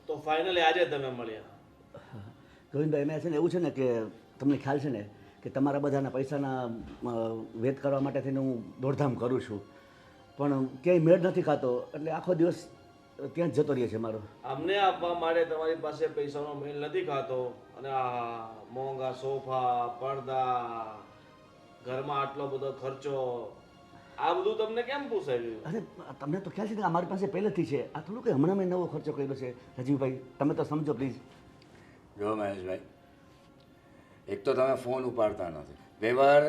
તો ફાઇનલી આજે તમે મળ્યા. ગોવિંદભાઈ એમાં છે ને એવું છે ને કે તમને ખ્યાલ છે ને કે તમારા બધાના પૈસાના વેત કરવા માટે થઈને હું દોડધામ કરું છું, પણ ક્યાંય મેળ નથી ખાતો, એટલે આખો દિવસ ત્યાં જ જતો રહે છે મારો. અમને આપવા માટે તમારી પાસે પૈસાનો મેળ નથી ખાતો, અને આ મોંઘા સોફા, પડદા, ઘરમાં આટલો બધો ખર્ચો, આ બધું તમને કેમ પોસાય? અરે તમને તો ખ્યાલ છે ને અમારી પાસે પહેલેથી છે, આ થોડું કે હમણાં મેં નવો ખર્ચો કર્યો છે. રાજીવભાઈ તમે તો સમજો પ્લીઝ. જો મહેશભાઈ, એક તો તમે ફોન ઉપાડતા નથી, વ્યવહાર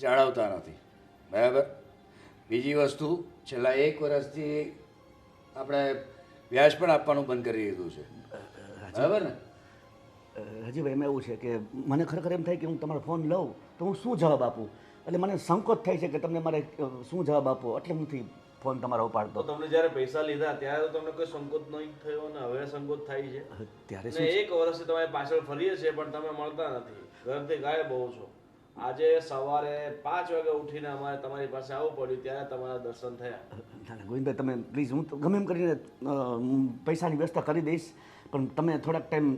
જાળવતા નથી, બરાબર. બીજી વસ્તુ, છેલ્લા 1 વર્ષથી આપણે વ્યાજ પણ આપવાનું બંધ કરી દીધું છે, બરાબર ને? રાજીવભાઈ એમાં એવું છે કે મને ખરેખર એમ થાય કે હું તમારો ફોન લઉં તો હું શું જવાબ આપું, એટલે મને સંકોચ થાય છે કે તમને મારે શું જવાબ આપવો, એટલે નથી ફોન તમારો તો ઉપાડતો. તમને જ્યારે પૈસા લીધા ત્યારે તો તમને કોઈ સંકોચ નહીં થયો, ને હવે સંકોચ થાય છે? ત્યારે ને 1 વર્ષથી તમારી પાછળ ફરીએ છીએ પણ તમે મળતા નથી, ઘરથી ગાયબ હોવ છો. આજે સવારે 5 વાગે ઉઠીને અમારે તમારી પાસે આવવું પડ્યું, ત્યારે તમારા દર્શન થયા. ના ના ગોવિંદભાઈ તમે પ્લીઝ, હું તો ગમે એમ કરીને પૈસાની વ્યવસ્થા કરી દઈશ, પણ તમે થોડાક ટાઈમ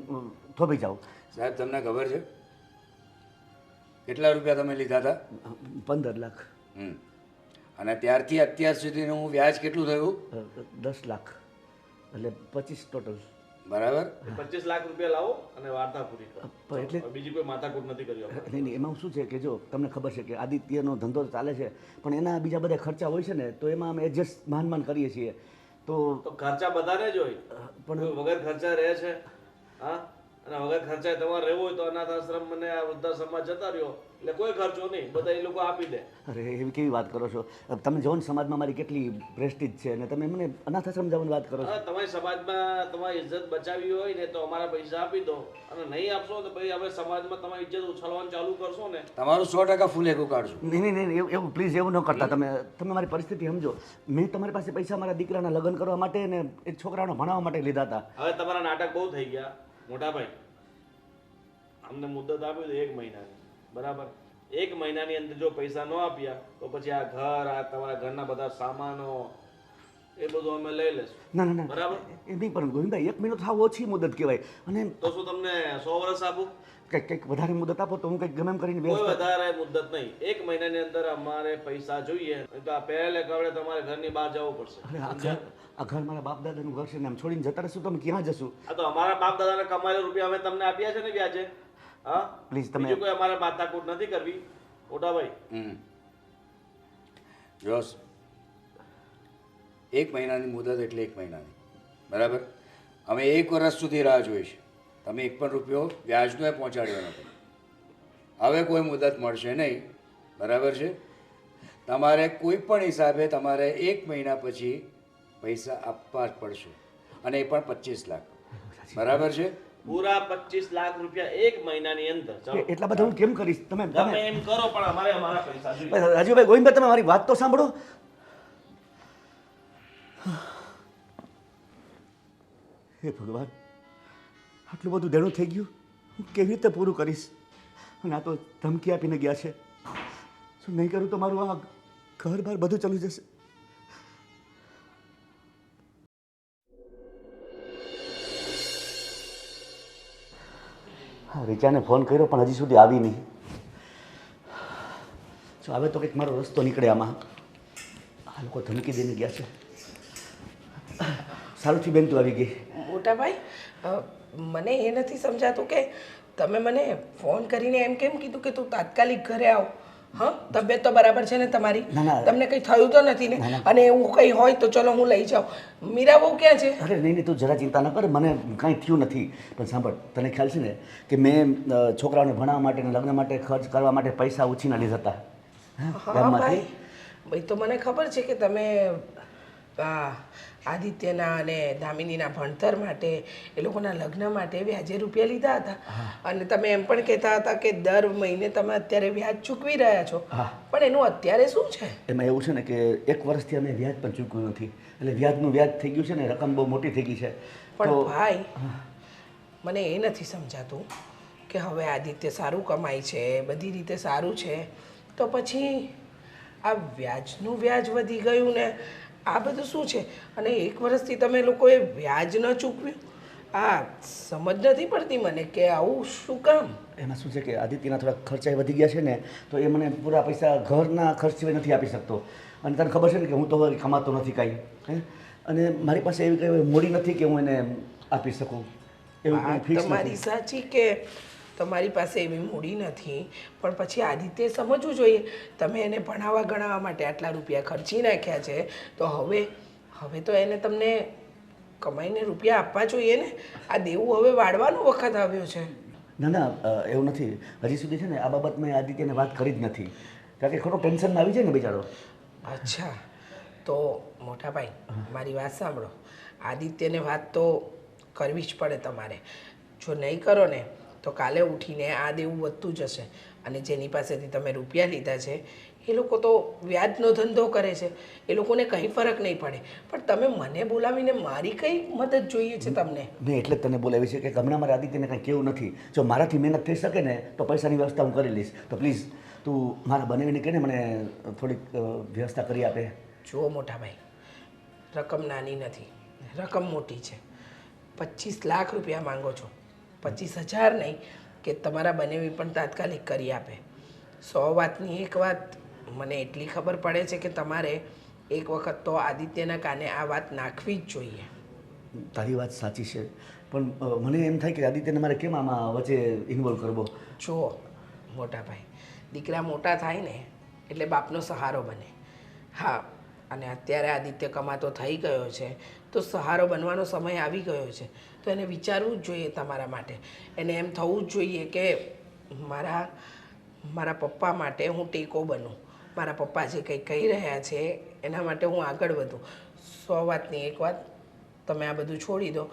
થોભી જાઓ. સાહેબ તમને ખબર છે કેટલા રૂપિયા તમે લીધા હતા? 15 લાખ. અને ત્યારથી અત્યાર સુધીનું વ્યાજ કેટલું થયું? 10 લાખ, એટલે 25 ટોટલ. બરાબર. 25 લાખ રૂપિયા લાવો અને વાર્તા પૂરી કરો. પણ એટલે બીજી કોઈ માથાકૂટ નથી કરી અમારે. નહીં નહીં, એમાં શું છે કે જો તમને ખબર છે કે આદિત્યનો ધંધો ચાલે છે, પણ એના બીજા બધા ખર્ચા હોય છે ને, તો એમાં અમે એડજસ્ટ માન કરીએ છીએ. તો ખર્ચા બધાને જ હોય, પણ વગર ખર્ચા રહે છે? હા, અને વગર ખર્ચાએ તમારે રહેવું હોય તો અનાથ આશ્રમ અને આ વૃદ્ધાશ્રમમાં જતા રહ્યો, એટલે કોઈ ખર્ચો નહીં, બધા એ લોકો આપી દે. અરે એવી કેવી વાત કરો છો તમે? જો ને સમાજમાં મારી કેટલી પ્રેસ્ટીજ છે, અને તમે મને અનાથ આશ્રમ જવાની વાત કરો છો. હા, તમારી સમાજમાં તમારી ઇજ્જત બચાવવી હોય ને તો અમારા પૈસા આપી દો, અને નહીં આપશો તો પછી આપણે સમાજમાં તમારી ઇજ્જત ઉછાળવાનું ચાલુ કરશો ને. તમારું 100% ફૂલેકું કાઢશું. નહીં નહીં નહીં, એવું પ્લીઝ એવું ન કરતા. તમે મારી પરિસ્થિતિ સમજો. મેં તમારી પાસે પૈસા મારા દીકરાના લગ્ન કરવા માટે ને એ છોકરાઓને ભણાવવા માટે લીધા હતા. હવે તમારા નાટક બહુ થઈ ગયા મોટા ભાઈ. અમને મુદત આપી દો 1 મહિનાની, બરાબર? 1 મહિનાની અંદર જો પૈસા ન આપ્યા તો પછી આ ઘર, આ તમારા ઘરના બધા સામાનો, એ બધું અમે લઈ લેશું. ના ના ના, બરાબર? એ નહીં, પણ ગોવિંદભાઈ 1 મહિનો થાવ ઓછી મુદત કહેવાય. અને તો શું તમને 100 વર્ષ આપું? કંઈક વધારે મુદત આપો તો હું કંઈક ગમે એમ કરીને કોઈ વ્યવસ્થા. વધારે મુદત નહીં, 1 મહિનાની અંદર અમારે પૈસા જોઈએ, નહીં તો આ પહેલે કવડે તમારે ઘરની બહાર જવું પડશે. અરે આ ઘર મારા બાપ દાદાનું ઘર છે ને, આમ છોડીને જતા રહેશું તો અમે ક્યાં જશું? આ તો અમારા બાપ દાદાના કમાયેલા રૂપિયા અમે તમને આપ્યા છે ને વ્યાજે. હા, પ્લીઝ તમે. બીજું કોઈ અમારે માથાકૂટ નથી કરવી મોટા ભાઈ. જોશ, 1 મહિનાની મુદત એટલે 1 મહિનાની, બરાબર. અમે 1 વર્ષ સુધી રાહ જોઈશ. તમે 1 પણ રૂપિયો વ્યાજનો પહોંચાડ્યો નથી. હવે કોઈ મુદત મળશે નહીં, બરાબર છે? તમારે કોઈ પણ હિસાબે તમારે 1 મહિના પછી પૈસા આપવા જ પડશે, અને એ પણ 25 લાખ, બરાબર છે? પૂરા 25 લાખ રૂપિયા 1 મહિનાની અંદર. ચાલો, એટલા બધા હું કેમ કરીશ? તમે તમે એમ કરો, પણ અમારે અમારા પૈસા જોઈએ. રાજુભાઈ, ગોવિંદભાઈ તમે મારી વાત તો સાંભળો. હે ભગવાન, આટલું બધું દેણું થઈ ગયું, હું કેવી રીતે પૂરું કરીશ? અને આ તો ધમકી આપીને ગયા છે. શું નહીં કરું તો મારું આ ઘર બાર બધું ચાલી જશે. હા, રીચાને ફોન કર્યો પણ હજી સુધી આવી નહીં. જો હવે તો કંઈક મારો રસ્તો નીકળે આમાં. આ લોકો ધમકી દઈને ગયા છે. સારુંથી બેન તું આવી ગઈ. મોટા ભાઈ, મને એ નથી સમજાતું કે તમે મને ફોન કરીને એમ કેમ કીધું કે તું તાત્કાલિક ઘરે આવ? હા, તબિયત તો બરાબર છે ને તમારી? તમને કંઈ થયું તો નથી ને? અને એવું કંઈ હોય તો ચલો હું લઈ જાઉં. મીરા બહુ ક્યાં છે? અરે નહીં નહીં, તું જરા ચિંતા ન કર, મને કાંઈ થયું નથી. પણ સાંભળ, તને ખ્યાલ છે ને કે મેં છોકરાઓને ભણાવવા માટે ને લગ્ન માટે ખર્ચ કરવા માટે પૈસા ઉછીના લીધા હતા. હા ભાઈ, ભાઈ તો મને ખબર છે કે તમે આદિત્યના અને દામિનીના ભણતર માટે, એ લોકોના લગ્ન માટે વ્યાજે રૂપિયા લીધા હતા. અને તમે એમ પણ કહેતા હતા કે દર મહિને તમે અત્યારે વ્યાજ ચૂકવી રહ્યા છો. પણ એનું અત્યારે શું છે? એમાં એવું છે ને કે 1 વર્ષથી અમે વ્યાજ પણ ચૂકવ્યું નથી, એટલે વ્યાજનું વ્યાજ થઈ ગયું છે ને, રકમ બહુ મોટી થઈ ગઈ છે. પણ ભાઈ, મને એ નથી સમજાતું કે હવે આદિત્ય સારું કમાય છે, બધી રીતે સારું છે, તો પછી આ વ્યાજનું વ્યાજ વધી ગયું ને આ બધું શું છે? અને 1 વર્ષથી તમે લોકોએ વ્યાજ ન ચૂકવ્યું આ સમજ નથી પડતી મને કે આવું શું કામ? એમાં શું છે કે આદિત્યના થોડા ખર્ચા વધી ગયા છે ને, તો એ મને પૂરા પૈસા ઘરના ખર્ચ સિવાય નથી આપી શકતો. અને તને ખબર છે ને કે હું તો હવે કમાતો નથી કાંઈ, હે, અને મારી પાસે એવી કંઈ મૂડી નથી કે હું એને આપી શકું. એવું વાત કંઈ ફિક્સ તમારી નથી. સાચી કે તમારી પાસે એવી મૂડી નથી, પણ પછી આદિત્ય સમજવું જોઈએ તમે એને ભણાવવા ગણાવવા માટે આટલા રૂપિયા ખર્ચી નાખ્યા છે, તો હવે તો એને તમને કમાઈને રૂપિયા આપવા જોઈએ ને. આ દેવું હવે વાળવાનો વખત આવ્યો છે. ના ના, એવું નથી. હજી સુધી છે ને આ બાબત મેં આદિત્યને વાત કરી જ નથી, કારણ કે ખોટો ટેન્શનમાં આવી જાય ને બિચારો. અચ્છા, તો મોટા ભાઈ મારી વાત સાંભળો. આદિત્યને વાત તો કરવી જ પડે તમારે. જો નહીં કરો ને તો કાલે ઉઠીને આ દેવું વધતું જશે, અને જેની પાસેથી તમે રૂપિયા લીધા છે એ લોકો તો વ્યાજનો ધંધો કરે છે, એ લોકોને કંઈ ફરક નહીં પડે. પણ તમે મને બોલાવીને મારી કઈ મદદ જોઈએ છે તમને? મેં એટલે જ તને બોલાવી છે કે હમણાં મારે આદિત્યને કંઈ કેવું નથી. જો મારાથી મહેનત થઈ શકે ને તો પૈસાની વ્યવસ્થા હું કરી લઈશ. તો પ્લીઝ તું મારા બનાવીને કહે ને મને થોડીક વ્યવસ્થા કરી આપે. જુઓ મોટા ભાઈ, રકમ નાની નથી, રકમ મોટી છે. 25 લાખ રૂપિયા માંગો છો, 25,000 નહીં કે તમારા બનેવી પણ તાત્કાલિક કરી આપે. 100 વાતની એક વાત મને એટલી ખબર પડે છે કે તમારે એક વખત તો આદિત્યના કાને આ વાત નાખવી જ જોઈએ. તારી વાત સાચી છે, પણ મને એમ થાય કે આદિત્યને મારે કેમ આમાં વચ્ચે ઇન્વોલ્વ કરવો. જુઓ મોટા ભાઈ, દીકરા મોટા થાય ને એટલે બાપનો સહારો બને. હા, અને અત્યારે આદિત્ય કમાતો થઈ ગયો છે તો સહારો બનવાનો સમય આવી ગયો છે. તો એને વિચારવું જ જોઈએ તમારા માટે. એને એમ થવું જ જોઈએ કે મારા પપ્પા માટે હું ટેકો બનું, મારા પપ્પા જે કંઈ કહી રહ્યા છે એના માટે હું આગળ વધું. 100 વાતની એક વાત, તમે આ બધું છોડી દો,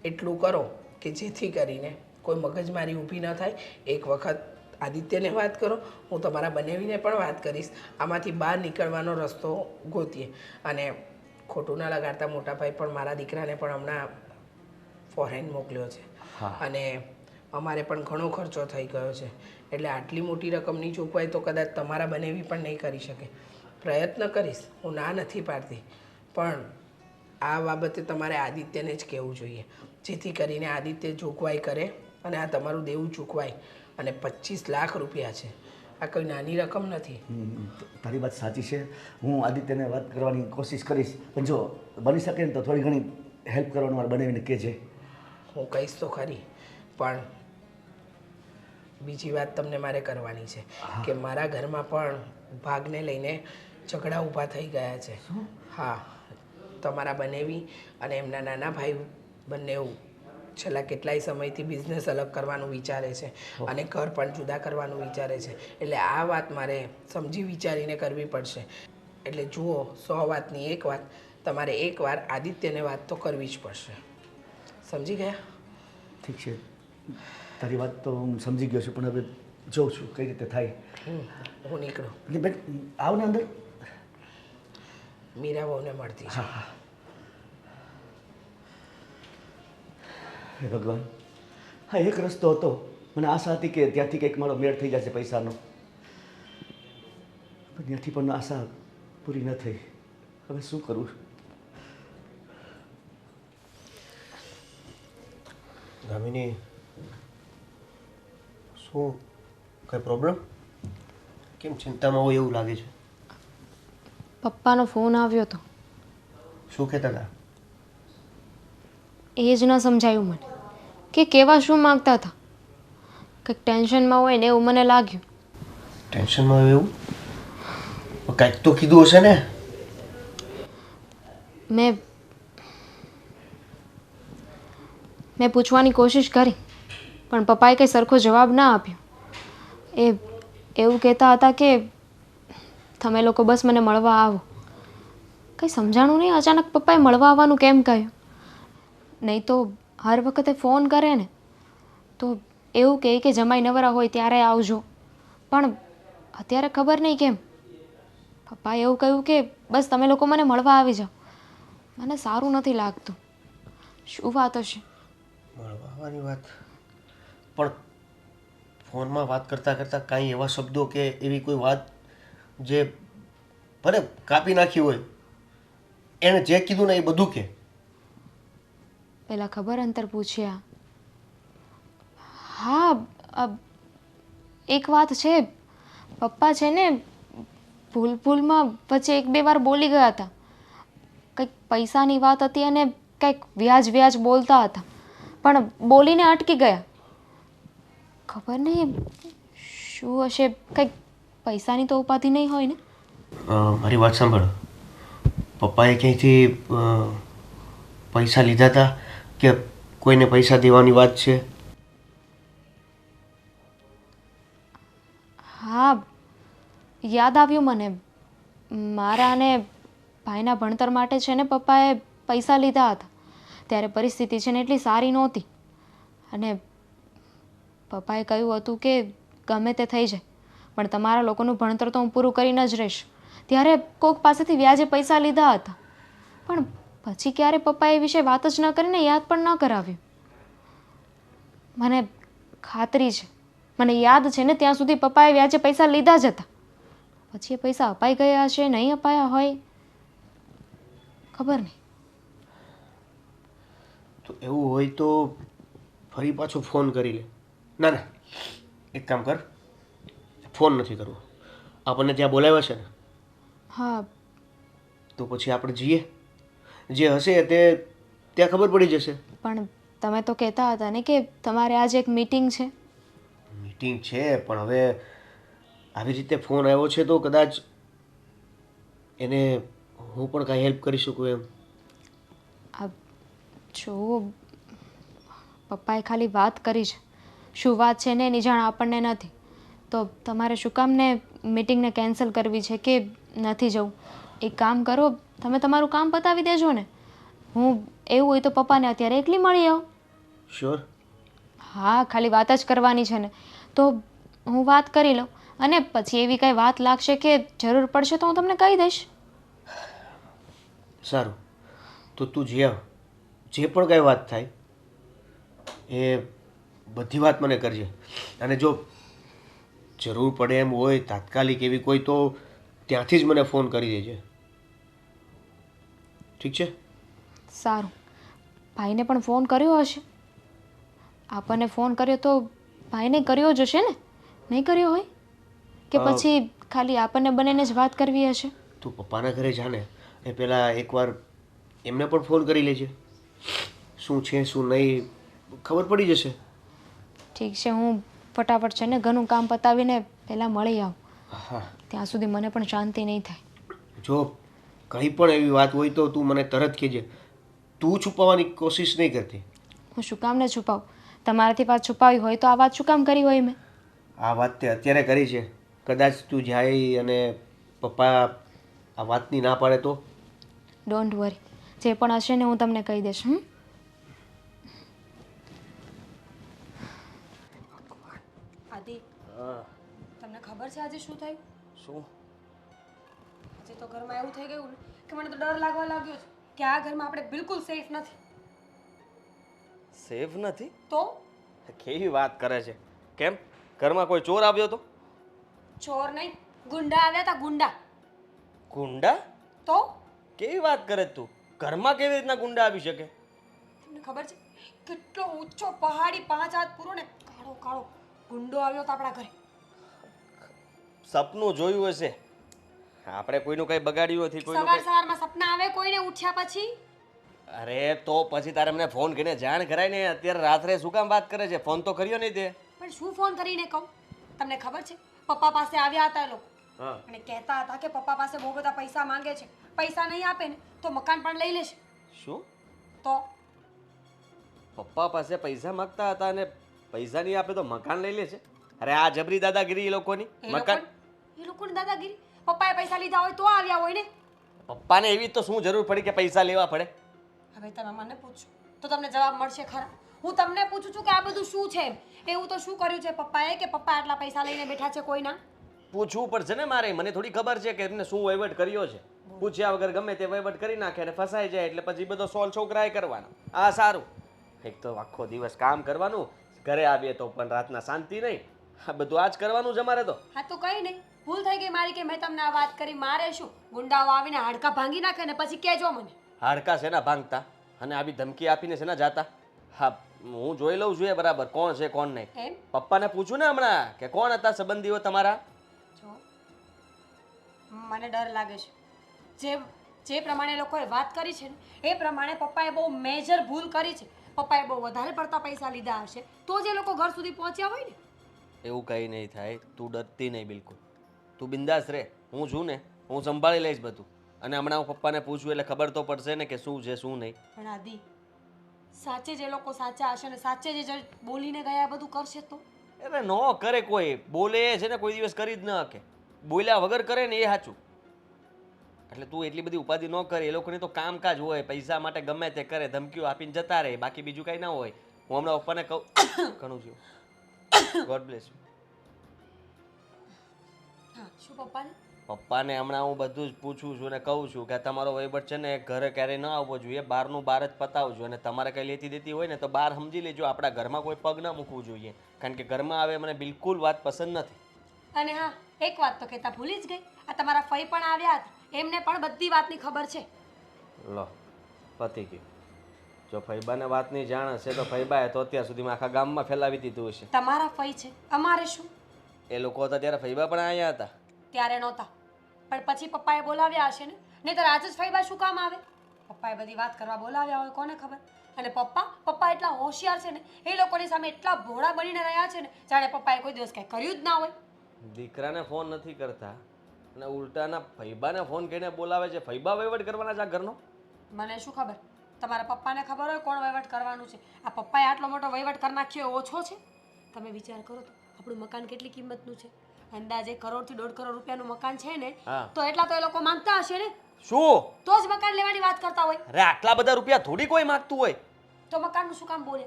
એટલું કરો કે જેથી કરીને કોઈ મગજમારી ઊભી ન થાય. એક વખત આદિત્યને વાત કરો, હું તમારા બનેવીને પણ વાત કરીશ. આમાંથી બહાર નીકળવાનો રસ્તો ગોતીએ. અને ખોટું ના લગાડતા મોટા ભાઈ, પણ મારા દીકરાને પણ હમણાં ફોરેન મોકલ્યો છે, અને અમારે પણ ઘણો ખર્ચો થઈ ગયો છે. એટલે આટલી મોટી રકમની ચૂકવાઈ તો કદાચ તમારા બનેવી પણ નહીં કરી શકે. પ્રયત્ન કરીશ, હું ના નથી પાડતી, પણ આ બાબતે તમારે આદિત્યને જ કહેવું જોઈએ, જેથી કરીને આદિત્ય જોગવાઈ કરે અને આ તમારું દેવું ચૂકવાય. અને 25 લાખ રૂપિયા છે, આ કોઈ નાની રકમ નથી. તારી વાત સાચી છે. હું આદિત્યને વાત કરવાની કોશિશ કરીશ, પણ જો બની શકે ને તો થોડી ઘણી હેલ્પ કરવાનું મારે બનાવીને કહેજે. હું કહીશ તો ખરી, પણ બીજી વાત તમને મારે કરવાની છે કે મારા ઘરમાં પણ ભાગને લઈને ઝઘડા ઊભા થઈ ગયા છે. હા, તમારા બનેવી અને એમના નાના ભાઈ બંને છેલ્લા કેટલાય સમયથી બિઝનેસ અલગ કરવાનું વિચારે છે અને ઘર પણ જુદા કરવાનું વિચારે છે. એટલે આ વાત મારે સમજી વિચારીને કરવી પડશે. એટલે જુઓ, 100 વાતની એક વાત, તમારે એકવાર આદિત્યને વાત તો કરવી જ પડશે. સમજી ગયા? ઠીક છે, તારી વાત તો હું સમજી ગયો છું, પણ હવે જોઉં છું કઈ રીતે થાય. હું નીકળું. એટલે બેન આવ ને અંદર. મીરા બહુને મળતી છે. હે ભગવાન, હા એક રસ્તો હતો. મને આશા હતી કે ત્યાંથી કંઈક મારો મેળ થઈ જશે પૈસાનો, પણ ત્યાંથી પણ આશા પૂરી ન થઈ. હવે શું કરું? ગામિની, શું કંઈ પ્રોબ્લેમ? કેમ ચિંતામાં હોય એવું લાગે છે? પપ્પાનો ફોન આવ્યો હતો. શું કહેતા હતા? એ જ ન સમજાયું મને કે કેવા શું માગતા હતા. કંઈક ટેન્શનમાં હોય ને એવું મને લાગ્યું. ટેન્શનમાં હોય એવું? કાંઈક તો કીધું હશે ને? મેં પૂછવાની કોશિશ કરી, પણ પપ્પાએ કંઈ સરખો જવાબ ના આપ્યો. એ એવું કહેતા હતા કે તમે લોકો બસ મને મળવા આવો. કંઈ સમજાણું નહીં, અચાનક પપ્પાએ મળવા આવવાનું કેમ કહ્યું? નહીં તો હર વખતે ફોન કરે ને તો એવું કહે કે જમાઈ નવરા હોય ત્યારે આવજો, પણ અત્યારે ખબર નહીં કેમ પપ્પાએ એવું કહ્યું કે બસ તમે લોકો મને મળવા આવી જાઓ. મને સારું નથી લાગતું. શું વાત હશે? મળવા આવવાની વાત? પણ ફોનમાં વાત કરતાં કરતાં કાંઈ એવા શબ્દો કે એવી કોઈ વાત જે ભલે કાપી નાખી હોય, એણે જે કીધું ને એ બધું કે. પહેલાં ખબર અંતર પૂછ્યા. હા, એક વાત છે, પપ્પા છે ને ભૂલમાં વચ્ચે એક બે વાર બોલી ગયા હતા. કંઈક પૈસાની વાત હતી અને કંઈક વ્યાજ બોલતા હતા, પણ બોલીને અટકી ગયા. ખબર નહીં શું હશે, કંઈક પૈસાની તો ઉપાધિ નહીં હોય ને. મારી વાત સાંભળ, પપ્પાએ ક્યાંયથી પૈસા લીધા હતા કે કોઈને પૈસા દેવાની વાત છે? હા, યાદ આવ્યું મને. મારા અને ભાઈના ભણતર માટે છે ને પપ્પાએ પૈસા લીધા હતા. ત્યારે પરિસ્થિતિ છે ને એટલી સારી નહોતી, અને પપ્પાએ કહ્યું હતું કે ગમે તે થઈ જાય પણ તમારા લોકોનું ભણતર તો હું પૂરું કરીને જ રહીશ. ત્યારે કોઈક પાસેથી વ્યાજે પૈસા લીધા હતા, પણ પછી ક્યારે પપ્પાએ એ વિશે વાત જ ન કરીને યાદ પણ ન કરાવ્યું. મને ખાતરી છે, મને યાદ છે ને ત્યાં સુધી પપ્પાએ વ્યાજે પૈસા લીધા જ હતા. પછી એ પૈસા અપાઈ ગયા હશે, નહીં અપાયા હોય, ખબર નહીં. તો એવું હોય તો ફરી પાછો ફોન કરી લે. ના ના, એક કામ કર, ફોન નથી કરવો. આપણને ત્યાં બોલાવ્યા છે ને, હા, તો પછી આપણે જઈએ. જે હશે તે ત્યાં ખબર પડી જશે. પણ તમે તો કહેતા હતા ને કે તમારે આજે એક મીટિંગ છે. મીટિંગ છે, પણ હવે આવી રીતે ફોન આવ્યો છે તો કદાચ એને હું પણ કાંઈ હેલ્પ કરી શકું એમ. આ જો પપ્પાએ ખાલી વાત કરી છે, શું વાત છે ને એની જાણ આપણને નથી, તો તમારે શું કામ ને મીટિંગને કેન્સલ કરવી છે કે નથી જવું? એક કામ કરો, તમે તમારું કામ પતાવી દેજો ને. હું એવું હોય તો પપ્પાને અત્યારે એકલી મળી આવું. શ્યોર? હા, ખાલી વાત જ કરવાની છે ને, તો હું વાત કરી લઉં, અને પછી એવી કાંઈ વાત લાગશે કે જરૂર પડશે તો હું તમને કહી દઈશ. સારું, તો તું જે પણ કાંઈ વાત થાય એ બધી વાત મને કરજે. અને જો જરૂર પડે એમ હોય તાત્કાલિક એવી કોઈ, તો ત્યાંથી જ મને ફોન કરી દેજે. ઠીક છે? સારું. ભાઈને પણ ફોન કર્યો હશે? આપણને ફોન કર્યો તો ભાઈને કર્યો જ હશે ને, નહીં કર્યો હોય? કે પછી ખાલી આપણને બંનેને જ વાત કરવી હશે? તું પપ્પાના ઘરે જાને એ પહેલાં એકવાર એમને પણ ફોન કરી લેજે. શું છે શું નહીં ખબર પડી જશે. ઠીક છે, હું ફટાફટ છે ને ઘરનું કામ પતાવીને પહેલાં મળી આવું. હા, ત્યાં સુધી મને પણ શાંતિ નહીં થાય. જો કંઈ પણ એવી વાત હોય તો તું મને તરત કહેજે. તું છુપાવવાની કોશિશ નહીં કરતી. હું શું કામ ને છુપાવું? તમારાથી વાત છુપાવી હોય તો આ વાત શું કામ કરી હોય મેં? આ વાત તે અત્યારે કરી છે. કદાચ તું જાય અને પપ્પા આ વાતની ના પાડે તો? ડોન્ટ વરી, જે પણ હશે ને હું તમને કહી દઈશ. આદિ, તમને ખબર છે આજે શું થયું? શું? આજે તો ઘરમાં એવું થઈ ગયું ને કે મને તો ડર લાગવા લાગ્યો છે કે આ ઘરમાં આપણે બિલકુલ સેફ નથી. સેફ નથી? તો કેવી વાત કરે છે? કેમ, ઘરમાં કોઈ ચોર આવ્યો તો? ચોર નહીં, ગુંડા આવ્યા હતા, ગુંડા. ગુંડા? તો કેવી વાત કરે તું? ઘરમાં કેવી રીતના ગુંડા આવી શકે? તમને ખબર છે કેટલો ઊંચો પહાડી 5 હાથ પૂરો ને કાળો કાળો ગુંડો આવ્યો હતો આપણા ઘરે. સપનું જોયું હશે. આપણે કોઈનું કઈ બગાડ્યું નથી. કોઈનું સવાર કઈ... સવારમાં સપના આવે કોઈને ઉઠ્યા પછી? અરે તો પછી તારે મને ફોન કરીને જાણ કરાય ને. અત્યારે રાત્રે શું કામ વાત કરે છે? ફોન તો કર્યો નહીં તે. પણ શું ફોન કરીને કહું? તમને ખબર છે પપ્પા પાસે આવ્યા હતા એ લોકો હા. અને કહેતા હતા કે પપ્પા પાસે બહુ બધા પૈસા માંગે છે, પૈસા નહીં આપે ને તો મકાન પણ લઈ લેશે. શું? તો પપ્પા પાસે પૈસા માંગતા હતા અને પૈસા નહીં આપે તો મકાન લઈ લે છે? અરે આ જબરી દાદાગીરી એ લોકોની. મકાન એ લોકોની દાદાગીરી. પપ્પાએ પૈસા લીધા હોય તો આવ્યા હોય ને. પપ્પાને એવી તો શું જરૂર પડી કે પૈસા લેવા પડે? હવે તમે મને પૂછો તો તમને જવાબ મળશે ખરા. હું તમને પૂછું છું કે આ બધું શું છે એમ. એવું તો શું કર્યું છે પપ્પાએ કે પપ્પા આટલા પૈસા લઈને બેઠા છે કોઈના? પૂછવું પડશે ને મારે. મને થોડી ખબર છે કે એમને શું વહીવટ કર્યો છે. પૂછ્યા વગર ગમે તે વહીવટ કરી નાખે અને ફસાઈ જાય એટલે પછી બધો સોલ છોકરાએ કરવાનો. આ સારું. એક તો આખો દિવસ કામ કરવાનું, ઘરે આવીએ તો પણ રાતના શાંતિ નહીં. આ બધું આજ કરવાનું છે અમારે તો. હા તો કઈ નહીં, ભૂલ થઈ ગઈ મારી કે મેં તમને આ વાત કરી. મારે શું, ગુંડાઓ આવીને હાડકા ભાંગી નાખે ને પછી કહેજો મને. હાડકા છે ને ભાંગતા? અને આવી ધમકી આપીને છે ને જાતા? હા, હું જોઈ લઉં છું એ બરાબર કોણ છે કોણ નહીં. એમ પપ્પાને પૂછું ને હમણાં કે કોણ હતા સંબંધીઓ તમારા. જો મને ડર લાગે છે જે પ્રમાણે લોકોએ વાત કરી છે ને એ પ્રમાણે પપ્પાએ બહુ મેજર ભૂલ કરી છે. પપ્પાએ બહુ વધારે પડતા પૈસા લીધા હશે તો જે લોકો ઘર સુધી પહોંચ્યા હોય ને. એવું કંઈ નહીં થાય, તું ડરતી નહીં બિલકુલ. તું બિંદાસ રહે, હું છું ને, હું સંભાળી લઈશ બધું. અને હમણાં હું પપ્પાને પૂછું એટલે ખબર તો પડશે ને કે શું છે શું નહીં. પણ આદિ સાચે જે લોકો સાચા હશે ને સાચે જે બોલીને ગયા એ બધું કરશે તો? અરે નો કરે કોઈ, બોલે એ છે ને કોઈ દિવસ કરી જ ન શકે. બોલ્યા વગર કરે ને એ સાચું. એટલે તું એટલી બધી ઉપાધિ ન કરે. એ લોકોની તો કામકાજ હોય, પૈસા માટે ગમે તે કરે, ધમકીઓ આપીને જતા રહે, બાકી બીજું કાંઈ ના હોય. હું હમણાં પપ્પાને કહું ઘણું છું. God bless you. હા શું પપ્પાને? પપ્પાને હમણાં હું બધું જ પૂછું છું ને કહું છું કે તમારો વહીવટ છે ને ઘરે ક્યારેય ન આવવો જોઈએ, બહારનું બહાર જ પતાવજો. અને તમારે કંઈ લેતી દેતી હોય ને તો બહાર સમજી લેજો, આપણા ઘરમાં કોઈ પગ ન મૂકવું જોઈએ. કારણ કે ઘરમાં આવે મને બિલકુલ વાત પસંદ નથી. અને હા એક વાત તો કહેતા ભૂલી જ ગઈ, આ તમારા ફઈ પણ આવ્યા હતા, એમને પણ બધી વાતની ખબર છે. લો પતી ગયું. જો ફૈબાને વાતની જાણ હશે તો ફૈબાએ તો અત્યાર સુધીમાં આખા ગામમાં ફેલાવી દીધું હશે. તમારા ફઈ છે, અમારે શું? એ લોકો હતા ત્યારે ફૈબા પણ આવ્યા હતા. ત્યારે નહોતા, પણ પછી પપ્પાએ બોલાવ્યા હશે ને, નહીંતર આજ જ ફઈબા શું કામ આવે? પપ્પાએ બધી વાત કરવા બોલાવ્યા હોય કોને ખબર. અને પપ્પા એટલા હોશિયાર છે ને, એ લોકોની સામે એટલા ભોળા બનીને રહ્યા છે ને, જાણે પપ્પાએ કોઈ દિવસ કંઈ કર્યું જ ના હોય. દીકરાને ફોન નથી કરતા અને ઉલટાના ફૈબાને ફોન કરીને બોલાવે છે. ફૈબા વહીવટ કરવાના છે આ ઘરનો? મને શું ખબર, તમારા પપ્પાને ખબર હોય કોણ વહીવટ કરવાનું છે. આ પપ્પાએ આટલો મોટો વહીવટ કરી નાખ્યો ઓછો છે? તમે વિચાર કરો તો આપણું મકાન કેટલી કિંમતનું છે. અંદાજે 1 કરોડથી 1.5 કરોડ રૂપિયાનું મકાન છે ને, તો એટલા તો એ લોકો માંગતા હશે ને. શું? તો જ મકાન લેવાની વાત કરતા હોય. અરે આટલા બધા રૂપિયા થોડી કોઈ માંગતું હોય. તો મકાનનું શું કામ બોલે?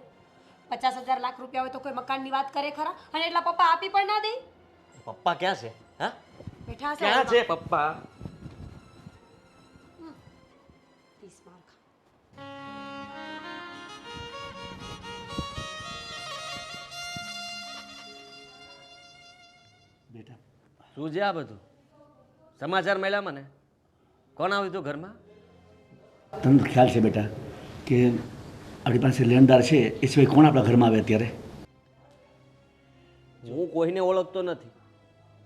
50,000 લાખ રૂપિયા હોય તો કોઈ મકાનની વાત કરે ખરા? અને એટલા પપ્પા આપી પણ ના દે. પપ્પા ક્યાં છે? હા, બેઠા હશે ક્યાં છે પપ્પા? ત્રીસ માર ખા. બેટા શું છે આ બધું? સમાચાર મળ્યા મને? કોણ આવ્યું હતું ઘરમાં? તમને તો ખ્યાલ છે બેટા કે આપણી પાસે લેણદાર છે, એ સિવાય કોણ આપણા ઘરમાં આવે અત્યારે? હું કોઈને ઓળખતો નથી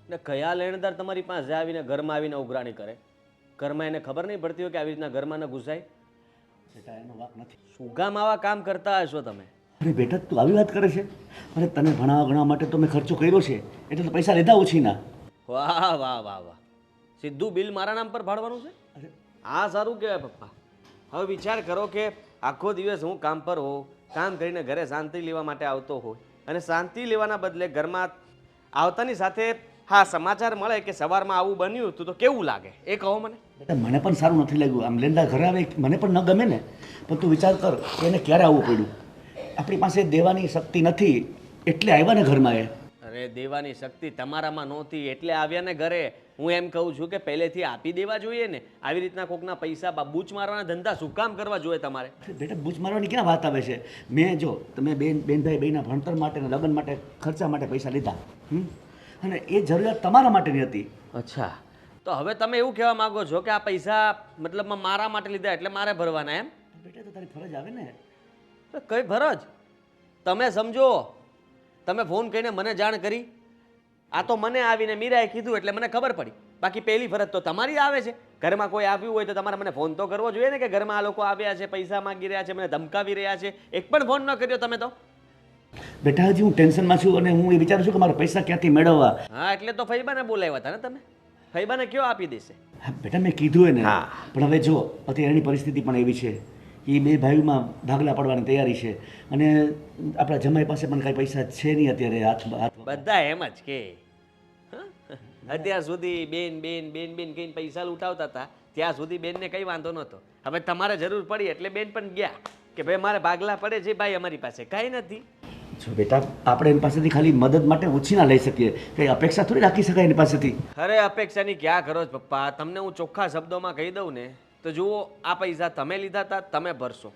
ને કયા લેણદાર તમારી પાસે આવીને ઘરમાં આવીને ઉઘરાણી કરે? ઘરમાં એને ખબર નહીં પડતી હોય કે આવી રીતના ઘરમાં ન ઘૂસાય? બેટા એનો વાંક નથી. શું કામ આવા કામ કરતા હશો તમે? અરે બેટા તું આવી વાત કરે છે? અરે તને ભણાવવા ગણવા માટે તો મેં ખર્ચો કર્યો છે, એટલે તો પૈસા લીધા ઓછીના. વાહ વાહ વાહ વાહ, સીધું બિલ મારા નામ પર ફાડવાનું છે? અરે આ સારું કહેવાય પપ્પા. હવે વિચાર કરો કે આખો દિવસ હું કામ પર હોઉં, કામ કરીને ઘરે શાંતિ લેવા માટે આવતો હોય, અને શાંતિ લેવાના બદલે ઘરમાં આવતાની સાથે હા સમાચાર મળે કે સવારમાં આવું બન્યું હતું તો કેવું લાગે એ કહો મને. બેટા મને પણ સારું નથી લાગ્યું. આમ લેણદાર ઘરે આવે મને પણ ન ગમે ને, પણ તું વિચાર કર કે એને ક્યારે આવવું પડ્યું. આપણી પાસે દેવાની શક્તિ નથી એટલે આવ્યા ને ઘરમાં એ. અરે દેવાની શક્તિ તમારામાં નહોતી એટલે આવ્યા ને ઘરે. હું એમ કહું છું કે પહેલેથી આપી દેવા જોઈએ ને. આવી રીતના કોકના પૈસા બૂચ મારવાના ધંધા શું કામ કરવા જોઈએ તમારે? બેટા બૂચ મારવાની ક્યાં વાત આવે છે? મેં જો તમે બેનભાઈ બેના ભણતર માટે ને લગ્ન માટે ખર્ચા માટે પૈસા લીધા, અને એ જરૂરિયાત તમારા માટેની હતી. અચ્છા, તો હવે તમે એવું કહેવા માંગો છો કે આ પૈસા મતલબમાં મારા માટે લીધા એટલે મારે ભરવાના એમ? બેટા તો તારી ફરજ આવે ને. તો કઈ ફરજ? તમે સમજો, તમે ફોન કરીને મને જાણ કરી, આ તો મને આવીને મીરાએ કીધું એટલે મને ખબર પડી. બાકી પહેલી ફરજ તો તમારી આવે છે. ઘરમાં કોઈ આવ્યું હોય તો તમારે મને ફોન તો કરવો જોઈએ ને કે ઘરમાં આ લોકો આવ્યા છે, પૈસા માંગી રહ્યા છે, મને ધમકાવી રહ્યા છે. એક પણ ફોન ન કર્યો તમે તો. બેટા હજી હું ટેન્શનમાં છું અને હું એ વિચારું છું કે મારા પૈસા ક્યાંથી મેળવવા. હા એટલે તો ફૈબાને બોલાવ્યા હતા ને તમે? ફૈબાને કયો આપી દેશે? હા બેટા મેં કીધું એને, હા. પણ હવે જો અત્યારે એની પરિસ્થિતિ પણ એવી છે, એ બે ભાઈઓમાં ભાગલા પડવાની તૈયારી છે, અને આપણા જમાઈ પાસે પણ કાંઈ પૈસા છે નહીં અત્યારે હાથ. બધા એમ જ કે અત્યાર સુધી બેન બેન બેન બેન કહીને પૈસા લૂંટાવતા હતા, ત્યાં સુધી બેનને કંઈ વાંધો નહોતો. હવે તમારે જરૂર પડી એટલે બેન પણ ગયા કે ભાઈ મારે ભાગલા પડે છે ભાઈ, અમારી પાસે કાંઈ નથી. જો બેટા આપણે એની પાસેથી ખાલી મદદ માટે ઓછી ના લઈ શકીએ, કંઈ અપેક્ષા થોડી રાખી શકાય એની પાસેથી. અરે અપેક્ષાની ક્યાં કરો છો પપ્પા? તમને હું ચોખ્ખા શબ્દોમાં કહી દઉં ને તો જુઓ, આ પૈસા તમે લીધા હતા, તમે ભરશો,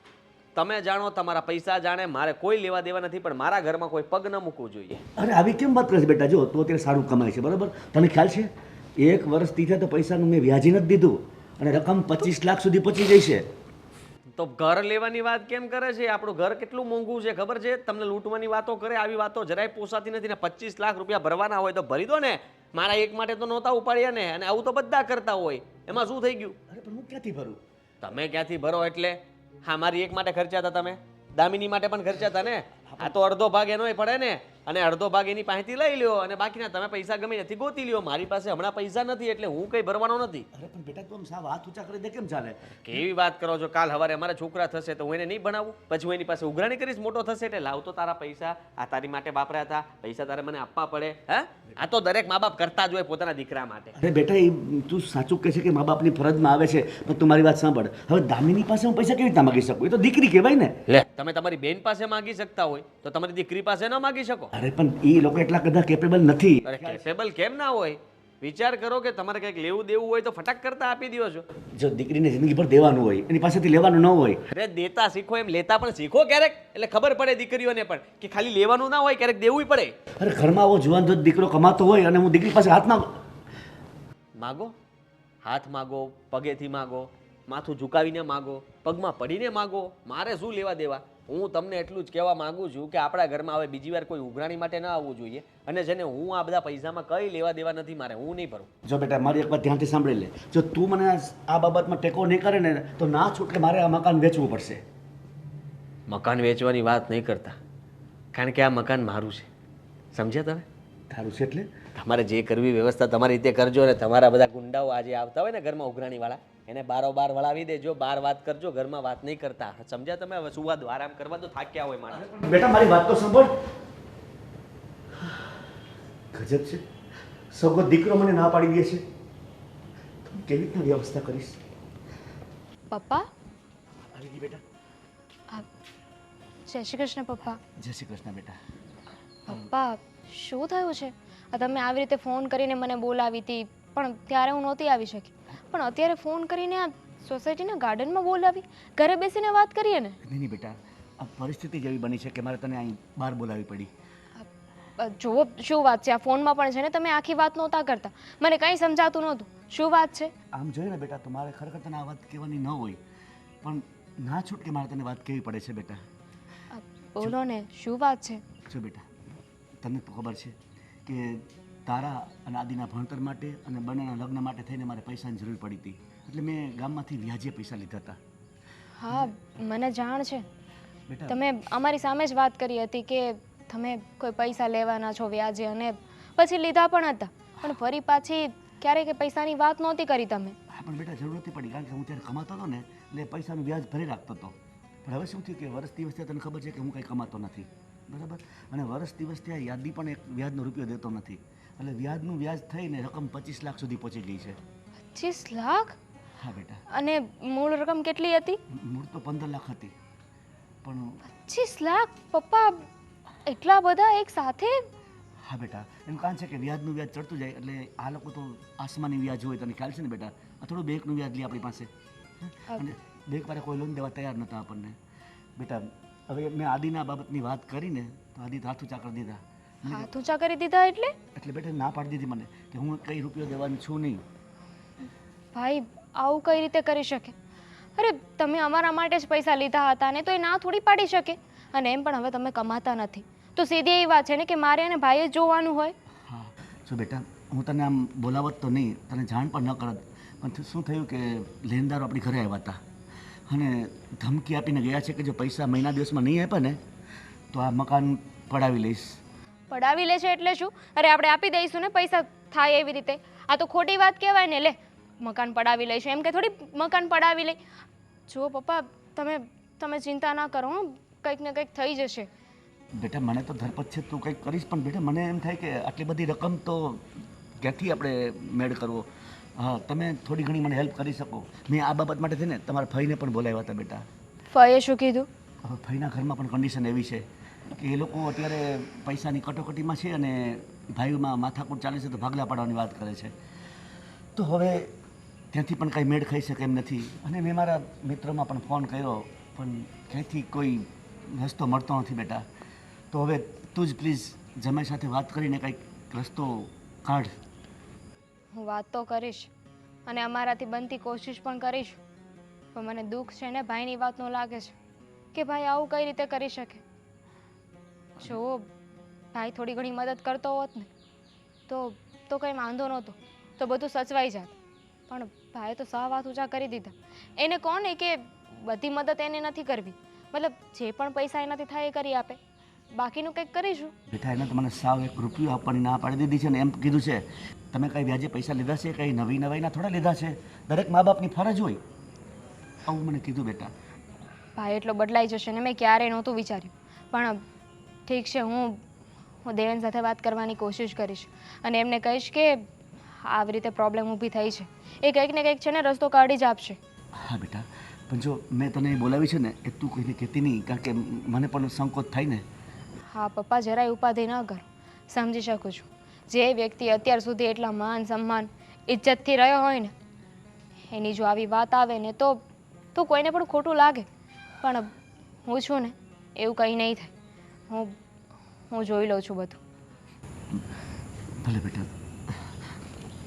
તમે જાણો, તમારા પૈસા જાણે, મારે કોઈ લેવા દેવા નથી, પણ મારા ઘરમાં કોઈ પગ ન મૂકવું જોઈએ. અરે આવી કેમ વાત કરે છે બેટા? જો તું અત્યારે સારું કમાય છે બરાબર, તને ખ્યાલ છે 1 વર્ષથી તો પૈસાનું મેં વ્યાજી નથી દીધું અને રકમ 25 લાખ સુધી પહોંચી જઈ છે. તો ઘર લેવાની વાત કેમ કરે છે? આપણું ઘર કેટલું મોંઘું છે ખબર છે તમને? લૂંટવાની વાતો કરે, આવી વાતો જરાય પોસાતી નથી ને. 25 લાખ રૂપિયા ભરવાના હોય તો ભરી દો ને. મારા એક માટે તો નહોતા ઉપાડ્યા ને, અને આવું તો બધા કરતા હોય. એમાં શું થઈ ગયું? અરે પણ હું ક્યાંથી ભરું? તમે ક્યાંથી ભરો એટલે? હા, મારી એક માટે ખર્ચા હતા તમે, દામિની માટે પણ ખર્ચા હતા ને. આ તો અડધો ભાગ એનોય પડે ને, અને અડધો ભાગ એની પાસેથી લઈ લ્યો, અને બાકીના તમે પૈસા ગમે ત્યાંથી ગોતી લ્યો. મારી પાસે હમણાં પૈસા નથી એટલે હું કંઈ ભરવાનો નથી. અરે પણ બેટા તું આમ સાવ હાથ ઊંચા કરી દે કેમ ચાલે? કેવી વાત કરો છો? કાલ સવારે અમારા છોકરા થશે તો હું એને નહીં ભણાવું? પછી હું એની પાસે ઉઘરાણી કરીશ મોટો થશે એટલે? લાવ તો તારા પૈસા, આ તારી માટે વાપર્યા હતા, પૈસા તારે મને આપવા પડે. હા, આ તો દરેક મા બાપ કરતા જ હોય પોતાના દીકરા માટે. અરે બેટા એ તું સાચું કહે છે કે મા બાપની ફરજમાં આવે છે, પણ તું મારી વાત સાંભળ. હવે દામિની પાસે હું પૈસા કેવી રીતના માગી શકું? એ તો દીકરી કહેવાય ને. લે, તમે તમારી બેન પાસે માગી શકતા હોય તો તમારી દીકરી પાસે ન માગી શકો? અરે પણ એ લોકો એટલા બધા કેપેબલ નથી. અરે કેપેબલ કેમ ના હોય? વિચાર કરો કે તમારે કંઈક લેવું દેવું હોય તો ફટાક કરતા આપી દો છો. જો દીકરીને જિંદગી ભર દેવાનું હોય, એની પાસેથી લેવાનું ન હોય. અરે દેતા શીખો, એમ લેતા પણ શીખો ક્યારેક, એટલે ખબર પડે દીકરીઓને પણ કે ખાલી લેવાનું ના હોય, ક્યારેક દેવું પડે. અરે ઘરમાં આવો જુવાન જો દીકરો કમાતો હોય અને હું દીકરી પાસે હાથમાં માગો, હાથ માગો, પગેથી માગો, માથું ઝુકાવીને માગો, પગમાં પડીને માગો, મારે શું લેવા દેવા? હું તમને એટલું જ કહેવા માંગુ છું કે આપણા ઘરમાં હવે બીજી વાર કોઈ ઉઘરાણી માટે ના આવવું જોઈએ. અને જેને હું આ બધા પૈસામાં કંઈ લેવા દેવા નથી મારે, હું નહીં ભરું. જો બેટા મારી એક વાત ધ્યાનથી સાંભળી લે. જો તું મને આ બાબતમાં ટેકો નહીં કરે ને તો ના છૂટકે મારે આ મકાન વેચવું પડશે. મકાન વેચવાની વાત નહીં કરતા, કારણ કે આ મકાન મારું છે, સમજ્યા તમે? તારું છે એટલે? તમારે જે કરવી વ્યવસ્થા તમારી રીતે કરજો, અને તમારા બધા ગુંડાઓ આજે આવતા હોય ને ઘરમાં ઉઘરાણીવાળા, એને બારોબાર વળાવી દેજો. બાર વાત કરજો, ઘરમાં વાત નહીં કરતા, સમજ્યા તમે? હવે સુવા દો, આરામ કરવા દો, થાક્યા હોય માણસ. બેટા મારી વાત તો સાંભળ. ગજબ છે, સગો દીકરો મને ના પાડી દે છે. તું કેવી રીતના વ્યવસ્થા કરીશ? પપ્પા, આવી ગઈ બેટા. જય શ્રી કૃષ્ણ પપ્પા. જય શ્રી કૃષ્ણ બેટા. પપ્પા, શું થયું છે? આ તમે આવી રીતે ફોન કરીને મને બોલાવી હતી, પણ ત્યારે હું નહોતી આવી શકી. પણ અત્યારે ફોન કરીને આ સોસાયટીના ગાર્ડનમાં બોલાવી, ઘરે બેસીને વાત કરીએ ને? નહીં નહીં બેટા, આ પરિસ્થિતિ જેવી બની છે કે મારે તને અહીં બહાર બોલાવી પડી. જુઓ શું વાત છે, આ ફોનમાં પણ છે ને તમે આખી વાત નહોતા કરતા, મને કંઈ સમજાતું નહોતું. શું વાત છે? આમ જોઈએ ને બેટા તો મારે ખરેખર તને આ વાત કહેવાની ન હોય, પણ ના છૂટકે મારે તને વાત કહેવી પડે છે બેટા. બોલો ને, શું વાત છે? જો બેટા, તને તો ખબર છે કે તારા અને આદિના ભણતર માટે અને બંનેના લગ્ન માટે થઈને મારે પૈસાની જરૂર પડી હતી, એટલે મેં ગામમાંથી વ્યાજે પૈસા લીધા હતા. હા, મને જાણ છે. બેટા તમે અમારી સામે જ વાત કરી હતી કે તમે કોઈ પૈસા લેવાના છો વ્યાજે, અને પછી લીધા પણ હતા, પણ ફરી પાછી ક્યારેય પૈસાની વાત નહોતી કરી તમે. હા પણ બેટા જરૂર નથી પડી, કારણ કે હું ત્યારે કમાતો હતો ને એટલે પૈસાનું વ્યાજ ભરી રાખતો હતો. પણ હવે શું થયું કે વર્ષ દિવસથી તને ખબર છે કે હું કંઈ કમાતો નથી, બરાબર? અને વર્ષ દિવસથી આ યાદી પણ એક વ્યાજનો રૂપિયો દેતો નથી, એટલે વ્યાજનું વ્યાજ થઈને રકમ 25 લાખ સુધી પહોંચી ગઈ છે. 25 લાખ? હા બેટા. અને મૂળ રકમ કેટલી હતી? મૂળ તો 15 લાખ હતી, પણ 25 લાખ? પપ્પા, એટલા બધા એક સાથે? હા બેટા, એનું કારણ છે કે વ્યાજનું વ્યાજ ચડતું જાય, એટલે આ લોકો તો આસમાની વ્યાજ હોય, તને ખ્યાલ છે ને બેટા? આ થોડું બેંકનું વ્યાજ લે આપણી પાસે, અને બેંક વાળા કોઈ લોન દેવા તૈયાર નહોતા આપણને. બેટા હવે મેં આદિના બાબતની વાત કરીને તો આદિ હાથ ઊંચા કરી દીધા. હાથ ઊંચા કરી દીધા એટલે? એટલે બેટા ના પાડી દીધી મને કે હું કઈ રૂપિયો દેવાની છું નહીં. ભાઈ, આવું કઈ રીતે કરી શકે? અરે તમે અમારા માટે જ પૈસા લીધા હતા ને, તો એ ના થોડી પાડી શકે. અને એમ પણ હવે તમે કમાતા નથી, તો સીધી એવી વાત છે ને કે મારે અને ભાઈએ જ જોવાનું હોય. હા જો બેટા, હું તને આમ બોલાવત તો નહીં, તને જાણ પણ ન કરત, પણ શું થયું કે લેણદારો આપણી ઘરે આવ્યા હતા અને ધમકી આપીને ગયા છે કે જો પૈસા મહિના દિવસમાં નહીં આપે ને તો આ મકાન પડાવી લઈશ. પડાવી લે છે એટલે શું? અરે આપણે આપી દઈશું ને પૈસા થાય એવી રીતે. આ તો ખોટી વાત કહેવાય ને. લે, મકાન પડાવી લઈશું એમ કે થોડી મકાન પડાવી લઈ. જુઓ પપ્પા, તમે ચિંતા ના કરો, કંઈક ને કંઈક થઈ જશે. બેટા મને તો ધરપત છે તું કંઈક કરીશ, પણ બેટા મને એમ થાય કે આટલી બધી રકમ તો ક્યાંથી આપણે મેળ કરવો? હા, તમે થોડી ઘણી મને હેલ્પ કરી શકો. મેં આ બાબત માટે થઈને તમારા ભાઈને પણ બોલાવ્યા હતા બેટા. ફઈએ શું કીધું? હવે ભાઈના ઘરમાં પણ કન્ડિશન એવી છે કે એ લોકો અત્યારે પૈસાની કટોકટીમાં છે અને ભાઈમાં માથાકૂટ ચાલે છે તો ભાગલા પાડવાની વાત કરે છે. તો હવે ત્યાંથી પણ કાંઈ મેળ ખાઈ શકે એમ નથી. અને મેં મારા મિત્રોમાં પણ ફોન કર્યો, પણ ક્યાંયથી કોઈ રસ્તો મળતો નથી બેટા. તો હવે તું જ પ્લીઝ જમાઈ સાથે વાત કરીને કંઈક રસ્તો કાઢ. હું વાત તો કરીશ અને અમારાથી બનતી કોશિશ પણ કરીશ, પણ મને દુઃખ છે ને ભાઈની વાતનું લાગે છે કે ભાઈ આવું કઈ રીતે કરી શકે. જો ભાઈ થોડી ઘણી મદદ કરતો હોત ને તો કંઈ વાંધો નહોતો, તો બધું સચવાઈ જાત. પણ ભાઈએ તો સાવ હાથ ઊંચા કરી દીધા. એને કોને કે બધી મદદ એને નથી કરવી, મતલબ જે પણ પૈસા એનાથી થાય એ કરી આપે, બાકીનું કંઈક કરીશું. બેટા એને તો મને સાવ 1 રૂપિયો આપવાની ના પાડી દીધી છે ને એમ કીધું છે તમે કઈ વ્યાજે પૈસા લીધા છે, કઈ નવાઈના થોડા લીધા છે, દરેક મા બાપની ફરજ હોય. આવું મને કીધું બેટા. ભાઈ એટલો બદલાઈ જશે ને મેં ક્યારેય નહોતું વિચાર્યું. પણ ઠીક છે, હું દેવેન સાથે વાત કરવાની કોશિશ કરીશ અને એમને કહીશ કે આવી રીતે પ્રોબ્લેમ ઊભી થઈ છે, એ કંઈક ને કંઈક છે ને રસ્તો કાઢી જ આપશે. હા બેટા, પણ જો મેં તને બોલાવી છે ને એ તું કોઈને કહેતી નહીં, કારણ કે મને પણ સંકોચ થાય ને. હા પપ્પા, જરાય ઉપાધિ ન કરો, સમજી શકું છું. જે વ્યક્તિ અત્યાર સુધી એટલા માન સન્માન ઇજ્જતથી રહ્યો હોય ને એની જો આવી વાત આવે ને તો કોઈને પણ ખોટું લાગે. પણ હું છું ને એવું કંઈ નહીં થાય. હું જોઈ લઉં છું બધું. ભલે બેટા,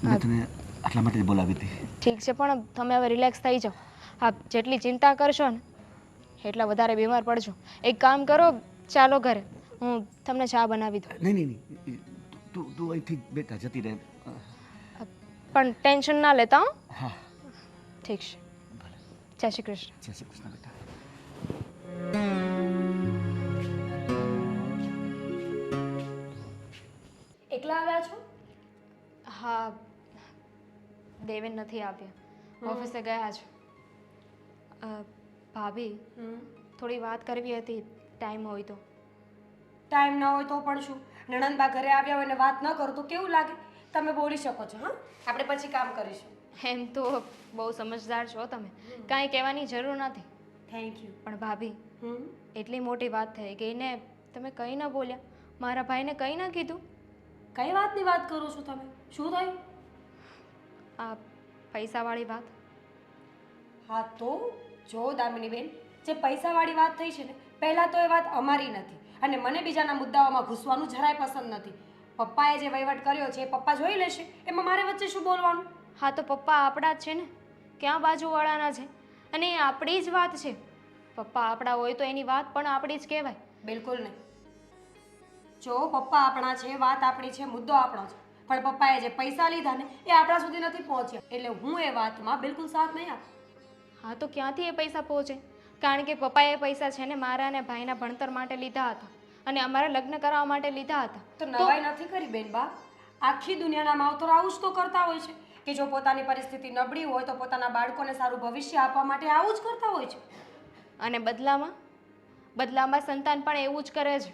મેં તને આટલા માટે જ બોલાવી હતી. ઠીક છે, પણ તમે હવે રિલેક્સ થઈ જાઓ. હા, જેટલી ચિંતા કરશો ને એટલા વધારે બીમાર પડજો. એક કામ કરો, ચાલો ઘરે, હું તમને ચા બનાવી દઉં. નહીં, તું અહીંથી બેટા જતી રહે. પણ ટેન્શન ના લેતા હો. હા ઠીક છે. જય શ્રી કૃષ્ણ. જય શ્રી કૃષ્ણ બેટા. એકલા આવ્યા છો? હા, દેવેન નથી આવ્યા, ઓફિસે ગયા છે. ભાભી, થોડી વાત કરવી હતી, ટાઈમ હોય તો. ટાઈમ ન હોય તો પણ શું, નણંદબા ઘરે આવ્યા હોય ને વાત ન કરો તો કેવું લાગે? તમે બોલી શકો છો. હા, આપણે પછી કામ કરીશું. એમ તો બહુ સમજદાર છો તમે, કાંઈ કહેવાની જરૂર નથી. Thank you. પણ ભાભી, એટલી મોટી વાત થઈ ગઈ ને તમે કંઈ ન બોલ્યા, મારા ભાઈને કંઈ ન કીધું. કઈ વાતની વાત કરો છો તમે? શું થયું? આ પૈસાવાળી વાત. હા તો જો દામિનીબેન, જે પૈસાવાળી વાત થઈ છે ને, પહેલાં તો એ વાત અમારી નથી અને મને બીજાના મુદ્દાઓમાં ઘૂસવાનું જરાય પસંદ નથી. પપ્પાએ જે વહીવટ કર્યો છે એ પપ્પા જોઈ લેશે, એમાં મારે વચ્ચે શું બોલવાનું? હા તો પપ્પા આપણા જ છે ને, ક્યાં બાજુવાળાના છે? અને એ આપણી જ વાત છે. પપ્પા આપણા હોય તો એની વાત પણ આપણી જ કહેવાય. બિલકુલ નહીં. જો પપ્પા આપણા છે, વાત આપણી છે, મુદ્દો આપણો છે, પણ પપ્પાએ જે પૈસા લીધા ને એ આપણા સુધી નથી પહોંચ્યા, એટલે હું એ વાતમાં બિલકુલ સાથ નહીં આપું. હા તો ક્યાંથી એ પૈસા પહોંચે? કારણ કે પપ્પાએ પૈસા છે ને મારા અને ભાઈના ભણતર માટે લીધા હતા અને અમારા લગ્ન કરાવવા માટે લીધા હતા. તો નવાઈ નથી કરી બેનબા. આખી દુનિયાના માવતરો આવું જ તો કરતા હોય છે કે જો પોતાની પરિસ્થિતિ નબળી હોય તો પોતાના બાળકોને સારું ભવિષ્ય આપવા માટે આવું જ કરતા હોય છે. અને બદલામાં સંતાન પણ એવું જ કરે છે.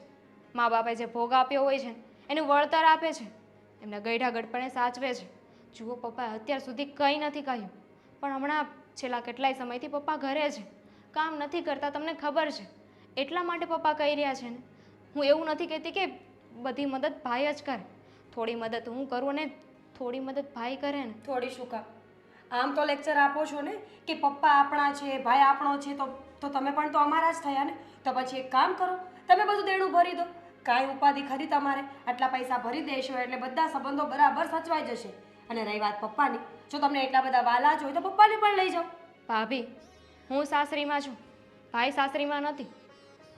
મા બાપે જે ભોગ આપ્યો હોય છે એનું વળતર આપે છે, એમના ગઈઢા ગડપણે સાચવે છે. જુઓ, પપ્પાએ અત્યાર સુધી કંઈ નથી કહ્યું, પણ હમણાં છેલ્લા કેટલાય સમયથી પપ્પા ઘરે છે, કામ નથી કરતા, તમને ખબર છે. એટલા માટે પપ્પા કહી રહ્યા છે ને. હું એવું નથી કહેતી કે બધી મદદ ભાઈ જ કરે, થોડી મદદ હું કરું ને થોડી મદદ ભાઈ કરે ને. થોડી શું કામ? આમ તો લેક્ચર આપો છો ને કે પપ્પા આપણા છે, ભાઈ આપણો છે, તો તમે પણ તો અમારા જ થયા ને. તો પછી એક કામ કરો, તમે બધું દેણું ભરી દો. કાંઈ ઉપાધિ ખરી તમારે? આટલા પૈસા ભરી દેશો એટલે બધા સંબંધો બરાબર સચવાઈ જશે. અને રહી વાત પપ્પાની, જો તમને એટલા બધા વાલા જ હોય તો પપ્પાને પણ લઈ જાઓ. ભાભી, હું સાસરીમાં છું, ભાઈ સાસરીમાં નથી.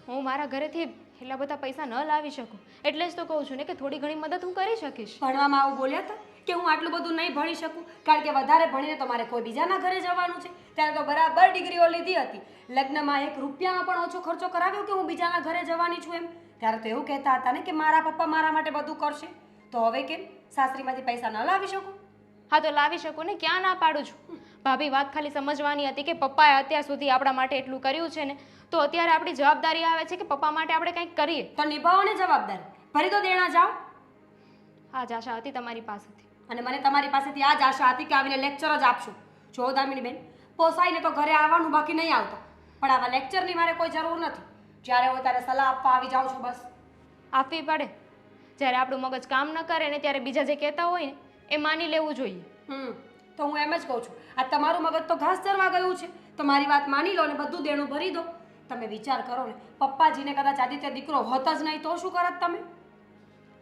હું મારા ઘરેથી એટલા બધા પૈસા ન લાવી શકું, એટલે જ તો કહું છું ને કે થોડી ઘણી મદદ હું કરી શકીશ. ભણવામાં આવું બોલ્યા હતા કે હું આટલું બધું નહીં ભણી શકું, કારણ કે વધારે ભણીને તો મારે કોઈ બીજાના ઘરે જવાનું છે. ત્યારે તો બરાબર ડિગ્રીઓ લીધી હતી, લગ્નમાં 1 રૂપિયામાં પણ ઓછો ખર્ચો કરાવ્યો કે હું બીજાના ઘરે જવાની છું એમ. ત્યારે તો એવું કહેતા હતા ને કે મારા પપ્પા મારા માટે બધું કરશે. તો હવે કેમ સાસરીમાંથી પૈસા ન લાવી શકું? હા તો લાવી શકું ને, ક્યાં ના પાડું છું. ભાભી, વાત ખાલી સમજવાની હતી કે પપ્પાએ અત્યાર સુધી આપણા માટે એટલું કર્યું છે ને, તો અત્યારે આપણી જવાબદારી આવે છે કે પપ્પા માટે આપણે કંઈક કરીએ. તો નિભાવો ને જવાબદારી, ભરી દો દેણા, જાઓ. આ જ આશા હતી તમારી પાસેથી. અને મને તમારી પાસેથી આ જ આશા હતી કે આવીને લેક્ચર જ આપશો. જો દામિનીબેન, પોસાઈને તો ઘરે આવવાનું, બાકી નહીં આવતા, પણ આવા લેક્ચરની મારે કોઈ જરૂર નથી. જ્યારે હોય ત્યારે સલાહ આપવા આવી જાઉં છું, બસ. આપવી પડે. જ્યારે આપણું મગજ કામ ન કરે ને ત્યારે બીજા જે કહેતા હોય ને એ માની લેવું જોઈએ. તો હું એમ જ કહું છું, આ તમારું મગજ તો ઘાસ ચરવા ગયું છે, તો મારી વાત માની લો ને બધું દેણું ભરી દો. તમે વિચાર કરો ને, પપ્પાજીને કદાચ આદિત્ય દીકરો હોત જ નહીં તો શું કરત તમે?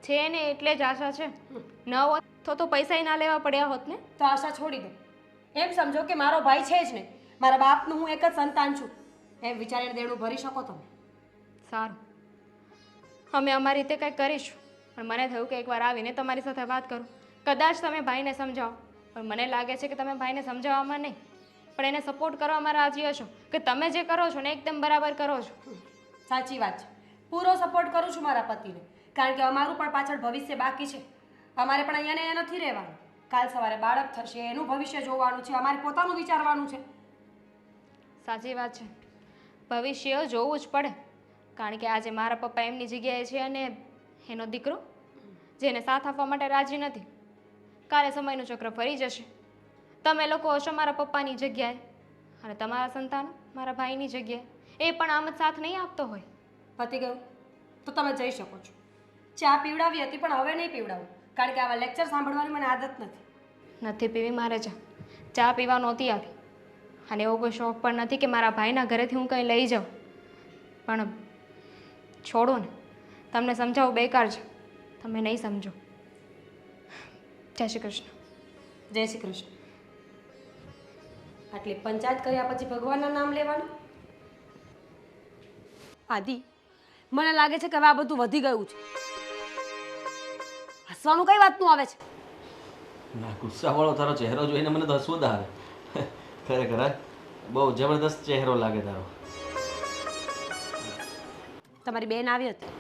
છે ને એટલે જ આશા છે. ન હોત તો પૈસા ના લેવા પડ્યા હોત ને. તો આશા છોડી દો. એમ સમજો કે મારો ભાઈ છે જ નહીં, મારા બાપનું હું એક જ સંતાન છું એમ વિચારીને દેણું ભરી શકો તમે. સારું, અમે અમારી રીતે કંઈક કરીશું. પણ મને થયું કે એકવાર આવીને તમારી સાથે વાત કરું. કદાચ તમે ભાઈને સમજાવો, પણ મને લાગે છે કે તમે ભાઈને સમજાવવામાં નહીં પણ એને સપોર્ટ કરવામાં રાજી હશો કે તમે જે કરો છો ને એકદમ બરાબર કરો છો. સાચી વાત છે, પૂરો સપોર્ટ કરું છું મારા પતિને, કારણ કે અમારું પણ પાછળ ભવિષ્ય બાકી છે. અમારે પણ અહીંયા ને અહીંયા નથી રહેવાનું. કાલ સવારે બાળક થશે, એનું ભવિષ્ય જોવાનું છે, અમારે પોતાનું વિચારવાનું છે. સાચી વાત છે, ભવિષ્ય જોવું જ પડે. કારણ કે આજે મારા પપ્પા એમની જગ્યાએ છે અને એનો દીકરો જેને સાથ આપવા માટે રાજી નથી. કાલે સમયનું ચક્ર ફરી જશે. તમે લોકો હશો મારા પપ્પાની જગ્યાએ અને તમારા સંતાનો મારા ભાઈની જગ્યાએ. એ પણ આમ જ સાથ નહીં આપતો હોય. પતી ગયું તો તમે જઈ શકો છો. ચા પીવડાવી હતી પણ હવે નહીં પીવડાવું, કારણ કે આવા લેક્ચર સાંભળવાની મને આદત નથી. નથી પીવી મારે ચા પીવા નહોતી આવી અને એવો કોઈ શોખ પણ નથી કે મારા ભાઈના ઘરેથી હું કંઈ લઈ જાઉં. પણ છોડો ને, તમને સમજાવવું બેકાર છે, તમે નહીં સમજો. જય શ્રી કૃષ્ણ. જય શ્રી કૃષ્ણ. આટલી પંચાયત કર્યા પછી ભગવાનના નામ લેવાનું? આદિ, મને લાગે છે કે હવે આ બધું વધી ગયું છે. હસવાનું કઈ વાતનું આવે છે? ના, ગુસ્સાવાળો તારો ચહેરો જોઈને મને તો હસવું જ આવે. ખરેખર હા, બહુ જબરદસ્ત ચહેરો લાગે તારો. તમારી બેન આવી હતી.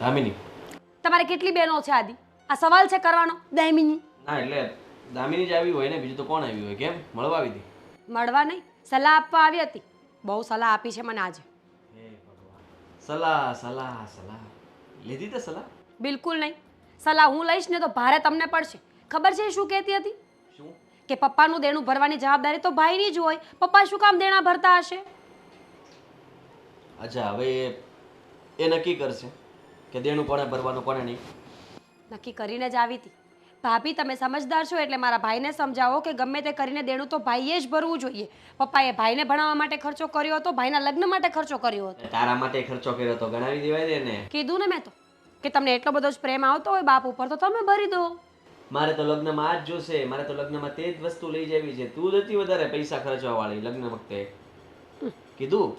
દામિની? તમારે કેટલી બહેનો છે આદિ? આ સવાલ છે કરવાનો દામિની? ના, એટલે દામિની જ આવી હોય ને, બીજું તો કોણ આવ્યું હોય? કેમ મળવા આવી હતી? મળવા નહીં, સલાહ આપવા આવી હતી. બહુ સલાહ આપી છે મને આજે. સલાહ સલાહ સલાહ લીધી તે સલાહ? બિલકુલ નહીં. સલાહ હું લઈશ ને તો ભારે તમને પડશે. ખબર છે એ શું કહેતી હતી? શું? કે પપ્પાનું દેણું ભરવાની જવાબદારી તો ભાઈની જ હોય. પપ્પા શું કામ દેણા ભરતા હશે? અચ્છા, હવે એ નક્કી કરશે કે દેણું કોણે ભરવાનું કોણે નહીં? નક્કી કરીને જ આવી હતી. ભાભી તમે સમજદાર છો એટલે મારા ભાઈને સમજાવો કે ગમે તે કરીને દેણું તો ભાઈએ જ ભરવું જોઈએ. પપ્પાએ ભાઈને ભણાવવા માટે ખર્ચો કર્યો હતો, ભાઈના લગ્ન માટે ખર્ચો કર્યો હતો. તારા માટે ખર્ચો કર્યો તો ગણાવી દેવાય દે ને. કીધું ને મેં તો કે તમને એટલો બધો જ પ્રેમ આવતો હોય બાપ ઉપર તો તમે ભરી દો. મારે તો લગ્નમાં આ જ જોશે, મારે તો લગ્નમાં તે જ વસ્તુ લઈ જવી છે. તું જ હતી વધારે પૈસા ખર્ચવા વાળી લગ્ન વખતે. કીધું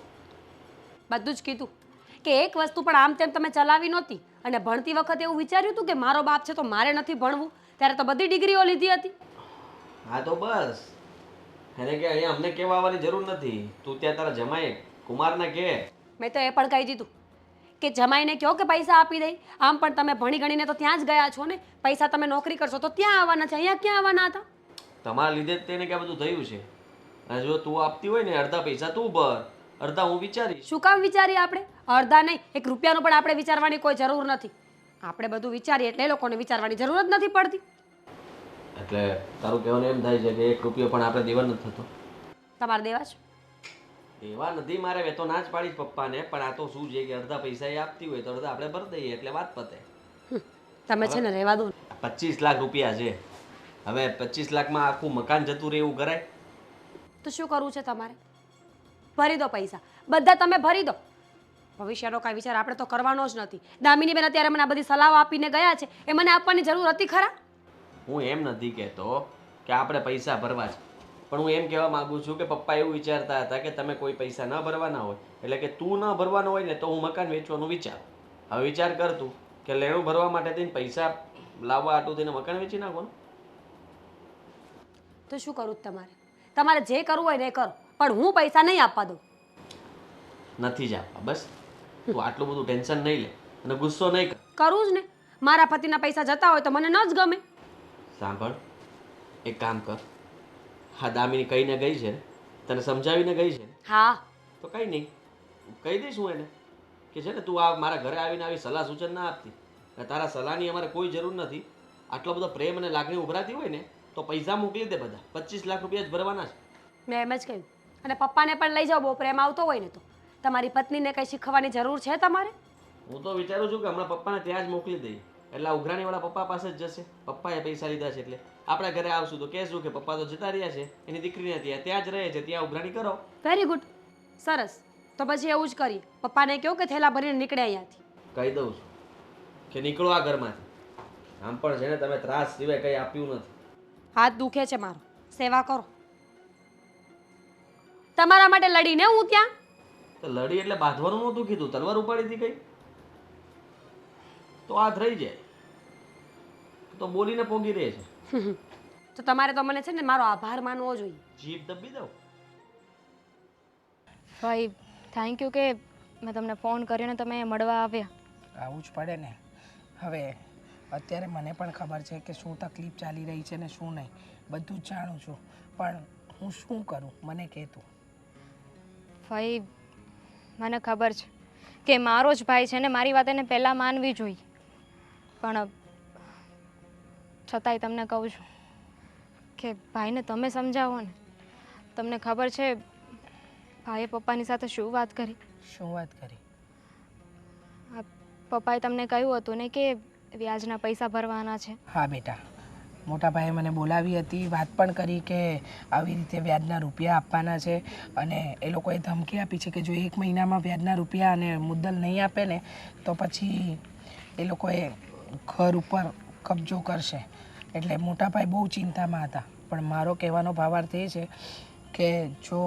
બધું જ કીધું કે એક વસ્તુ પણ આમ તેમ તમે ચલાવી નહોતી. અને ભણતી વખતે એવું વિચાર્યું હતું કે મારો બાપ છે તો મારે નથી ભણવું? ત્યારે તો બધી ડિગ્રીઓ લીધી હતી. હા તો બસ, એને કે અહીંયા અમને કહેવા આવવાની જરૂર નથી. તું ત્યાં તારા જમાઈ કુમારને કહે. મેં તો એ પણ કહી દીધું કે જમાઈને કહો કે પૈસા આપી દે. આમ પણ તમે ભણી ગણીને તો ત્યાં જ ગયા છો ને. પૈસા તમે નોકરી કરશો તો ત્યાં આવવાના છે, અહીંયા ક્યાં આવવાના હતા? તમારા લીધે જ તેને કે બધું થયું છે. અને જો તું આપતી હોય ને અડધા પૈસા તું ભર, અડધા હું વિચારીશ. શું કામ વિચારીએ આપણે? અડધા નહીં, એક રૂપિયાનું પણ આપણે વિચારવાની કોઈ જરૂર નથી. આપણે બધું વિચારીએ એટલે એ લોકોને વિચારવાની જરૂર જ નથી પડતી. એટલે તારું કહેવાનું એમ થાય છે કે 1 રૂપિયો પણ આપણે દેવા નથી થતો? તમારે દેવા છે? દેવા નથી મારે, મેં તો ના જ પાડીશ પપ્પાને. પણ આ તો શું છે કે અડધા પૈસા એ આપતી હોય તો અડધા આપણે ભરી દઈએ એટલે વાત પતે. તમે છે ને રહેવા દો. 25 લાખ રૂપિયા છે. હવે 25 લાખમાં આખું મકાન જતું રહે એવું કરાય? તો શું કરવું છે તમારે? ભરી દો પૈસા, બધા તમે ભરી દો. ભવિષ્યનો કાંઈ વિચાર આપણે તો કરવાનો જ નથી. દામિની બેન અત્યારે મને આ બધી સલાહ આપીને ગયા છે, એ મને આપવાની જરૂર હતી ખરા? હું એમ નથી કહેતો કે આપણે પૈસા ભરવા છે, પણ હું એમ કહેવા માંગુ છું કે પપ્પા એવું વિચારતા હતા કે તમે કોઈ પૈસા ન ભરવાના હોય એટલે કે તું ન ભરવાનો હોય ને તો હું મકાન વેચવાનું વિચાર. હવે વિચાર કર તું કે લેણું ભરવા માટે થઈને પૈસા લાવવા આટલું થઈને મકાન વેચી નાખવાનું. તો શું કરું તમારે? તમારે જે કરવું હોય ને એ કરો, પણ હું પૈસા નહીં આપવા દઉં. નથી જ આપવા, બસ. તું આટલું બધું ટેન્શન નહીં લે અને ગુસ્સો નહીં કર. કરું જ ને. મારા પતિના પૈસા જતા હોય તો મને ન જ ગમે. સાંભળ, એક કામ કર. હા, દામિની કહીને ગઈ છે ને, તને સમજાવીને ગઈ છે ને, હા તો કંઈ નહીં, કહી દઈશ હું એને કે છે ને તું આ મારા ઘરે આવીને આવી સલાહ સૂચન ના આપતી. અને તારા સલાહની અમારે કોઈ જરૂર નથી. આટલો બધો પ્રેમ અને લાગણી ઉભરાતી હોય ને તો પૈસા મોકલી દે બધા. 25 લાખ રૂપિયા જ ભરવાના છે. મેં એમ જ કહ્યું. અને પપ્પાને પણ લઈ જાઓ, બહુ પ્રેમ આવતો હોય ને તો. તમારી પત્નીને કંઈ શીખવાની જરૂર છે તમારે? હું તો વિચારું છું કે હમણાં પપ્પાને ત્યાં જ મોકલી દઈએ. એટલે આ ઉઘરાણીવાળા પપ્પા પાસે જ જશે. પપ્પાએ પૈસા લીધા છે એટલે આપણે ઘરે આવશું તો કહેશું કે પપ્પા તો જતા રહ્યા છે, એની દીકરીને ત્યાં જ રહે છે, ત્યાં ઉઘરાણી કરો. વેરી ગુડ, સરસ. તો પછી એવું જ કરીએ. પપ્પાને કહો કે થેલા ભરીને નીકળે અહીંયાથી. કહી દઉં છું કે નીકળો આ ઘરમાંથી. આમ પણ છે ને તમે ત્રાસ સિવાય કંઈ આપ્યું નથી. હાથ દુખે છે મારો, સેવા કરો. તમારા માટે લડીને હું ત્યાં. તો લડી એટલે બાંધવાનું નહોતું કીધું, તલવાર ઉપાડી હતી કઈ તો હાથ રહી જાય તો બોલીને પોગી રહે છે. તો તમારે તો મને છે ને મારો આભાર માનવો જોઈએ. જીભ દબી દઉં. ભાઈ થેન્ક યુ કે મેં તમને ફોન કર્યો ને તમે મળવા આવ્યા. આવું જ પડે ને. હવે અત્યારે મને પણ ખબર છે કે શું તકલીફ ચાલી રહી છે ને શું નહીં, બધું જ જાણું છું, પણ હું શું કરું મને કહે તું. ભાઈ મને ખબર છે કે મારો જ ભાઈ છે ને મારી વાત એને પહેલાં માનવી જોઈએ, પણ છતાંય તમને કહું છું કે ભાઈને તમે સમજાવો ને. તમને ખબર છે ભાઈએ પપ્પાની સાથે શું વાત કરી? શું વાત કરી? પપ્પાએ તમને કહ્યું હતું ને કે વ્યાજના પૈસા ભરવાના છે. હા બેટા, મોટા ભાઈએ મને બોલાવી હતી, વાત પણ કરી કે આવી રીતે વ્યાજના રૂપિયા આપવાના છે, અને એ લોકોએ ધમકી આપી છે કે જો 1 મહિનામાં વ્યાજના રૂપિયા અને મુદ્દલ નહીં આપે ને તો પછી એ લોકોએ ઘર ઉપર કબજો કરશે. એટલે મોટા ભાઈ બહુ ચિંતામાં હતા, પણ મારો કહેવાનો ભાવાર્થ એ છે કે જો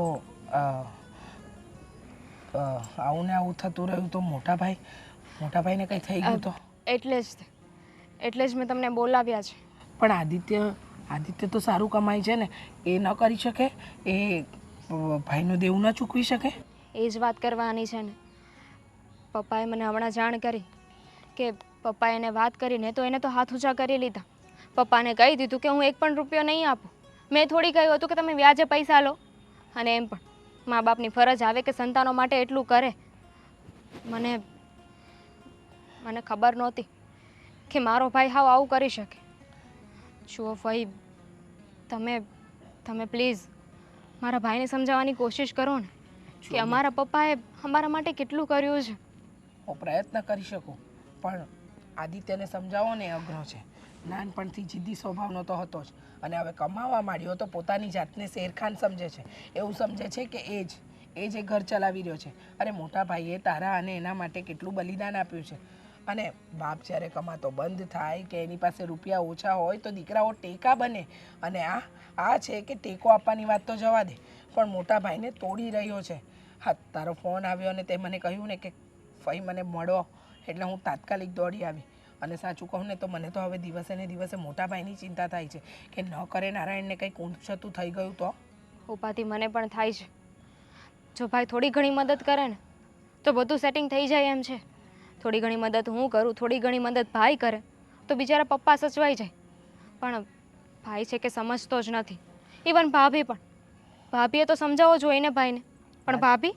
આવું ને આવું થતું રહ્યું તો મોટા ભાઈને કંઈ થઈ ગયું તો? એટલે જ મેં તમને બોલાવ્યા છે. પણ આદિત્ય તો સારું કમાય છે ને, એ ન કરી શકે? એ ભાઈનું દેવું ન ચૂકવી શકે? એ જ વાત કરવાની છે ને. પપ્પાએ મને હમણાં જાણ કરી કે પપ્પાએ એને વાત કરીને તો એને તો હાથ ઊંચા કરી લીધા. પપ્પાને કહી દીધું કે હું 1 પણ રૂપિયો નહીં આપું. મેં થોડી કહ્યું હતું કે તમે વ્યાજે પૈસા લો, અને એમ પણ મા બાપની ફરજ આવે કે સંતાનો માટે એટલું કરે. મને ખબર નહોતી કે મારો ભાઈ હાવ આવું કરી શકે. જુઓ ભાઈ, તમે પ્લીઝ મારા ભાઈને સમજાવવાની કોશિશ કરો ને કે અમારા પપ્પાએ અમારા માટે કેટલું કર્યું છે. હું પ્રયત્ન કરી શકું, પણ આદિત્યને સમજાવો ને અઘરો છે. નાનપણથી જિદ્દી સ્વભાવનો તો હતો જ, અને હવે કમાવા માંડ્યો તો પોતાની જાતને શેરખાન સમજે છે. એવું સમજે છે કે એ જ ઘર ચલાવી રહ્યો છે. અરે મોટા ભાઈએ તારા અને એના માટે કેટલું બલિદાન આપ્યું છે. અને બાપ જ્યારે કમાતો બંધ થાય કે એની પાસે રૂપિયા ઓછા હોય તો દીકરાઓ ટેકા બને, અને આ છે કે ટેકો આપવાની વાત તો જવા દે, પણ મોટા ભાઈને તોડી રહ્યો છે. હા, તારો ફોન આવ્યો અને તે મને કહ્યું ને કે ફઈ મને મળો, એટલે હું તાત્કાલિક દોડી આવી. અને સાચું કહું ને તો મને તો હવે દિવસે ને દિવસે મોટા ભાઈની ચિંતા થાય છે કે ન કરે નારાયણને કંઈક ઊંચતું થઈ ગયું તો. ઉપાથી મને પણ થાય છે. જો ભાઈ થોડી ઘણી મદદ કરે ને તો બધું સેટિંગ થઈ જાય એમ છે. થોડી ઘણી મદદ હું કરું, થોડી ઘણી મદદ ભાઈ કરે તો બિચારા પપ્પા સચવાઈ જાય. પણ ભાઈ છે કે સમજતો જ નથી. ઇવન ભાભીએ તો સમજાવવો જોઈએ ને ભાઈને, પણ ભાભી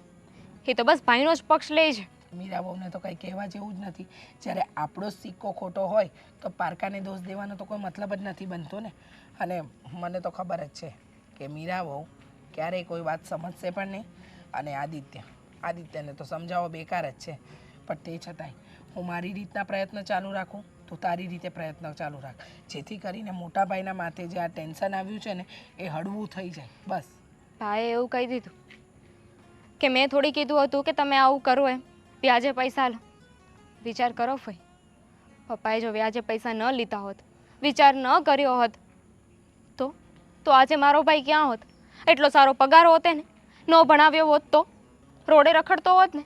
એ તો બસ ભાઈનો જ પક્ષ લે છે. મીરા બહુને તો કંઈ કહેવા જેવું જ નથી. જ્યારે આપણો સિક્કો ખોટો હોય તો પારકાને દોષ દેવાનો તો કોઈ મતલબ જ નથી બનતો ને. અને મને તો ખબર જ છે કે મીરા બહુ ક્યારેય કોઈ વાત સમજશે પણ નહીં. અને આદિત્યને તો સમજાવવો બેકાર જ છે. પણ તે છતાંય હું મારી રીતના પ્રયત્ન ચાલુ રાખું, તું તારી રીતે પ્રયત્ન ચાલુ રાખ, જેથી કરીને મોટા ભાઈના માથે જે આ ટેન્શન આવ્યું છે ને એ હળવું થઈ જાય. બસ. ભાઈએ એવું કહી દીધું કે મેં થોડી કીધું હતું કે તમે આવું કરો એમ વ્યાજે પૈસા લો. વિચાર કરો ભાઈ, પપ્પાએ જો વ્યાજે પૈસા ન લીધા હોત, વિચાર ન કર્યો હોત તો આજે મારો ભાઈ ક્યાં હોત? એટલો સારો પગાર હોત ને, ન ભણાવ્યો હોત તો રોડે રખડતો હોત ને.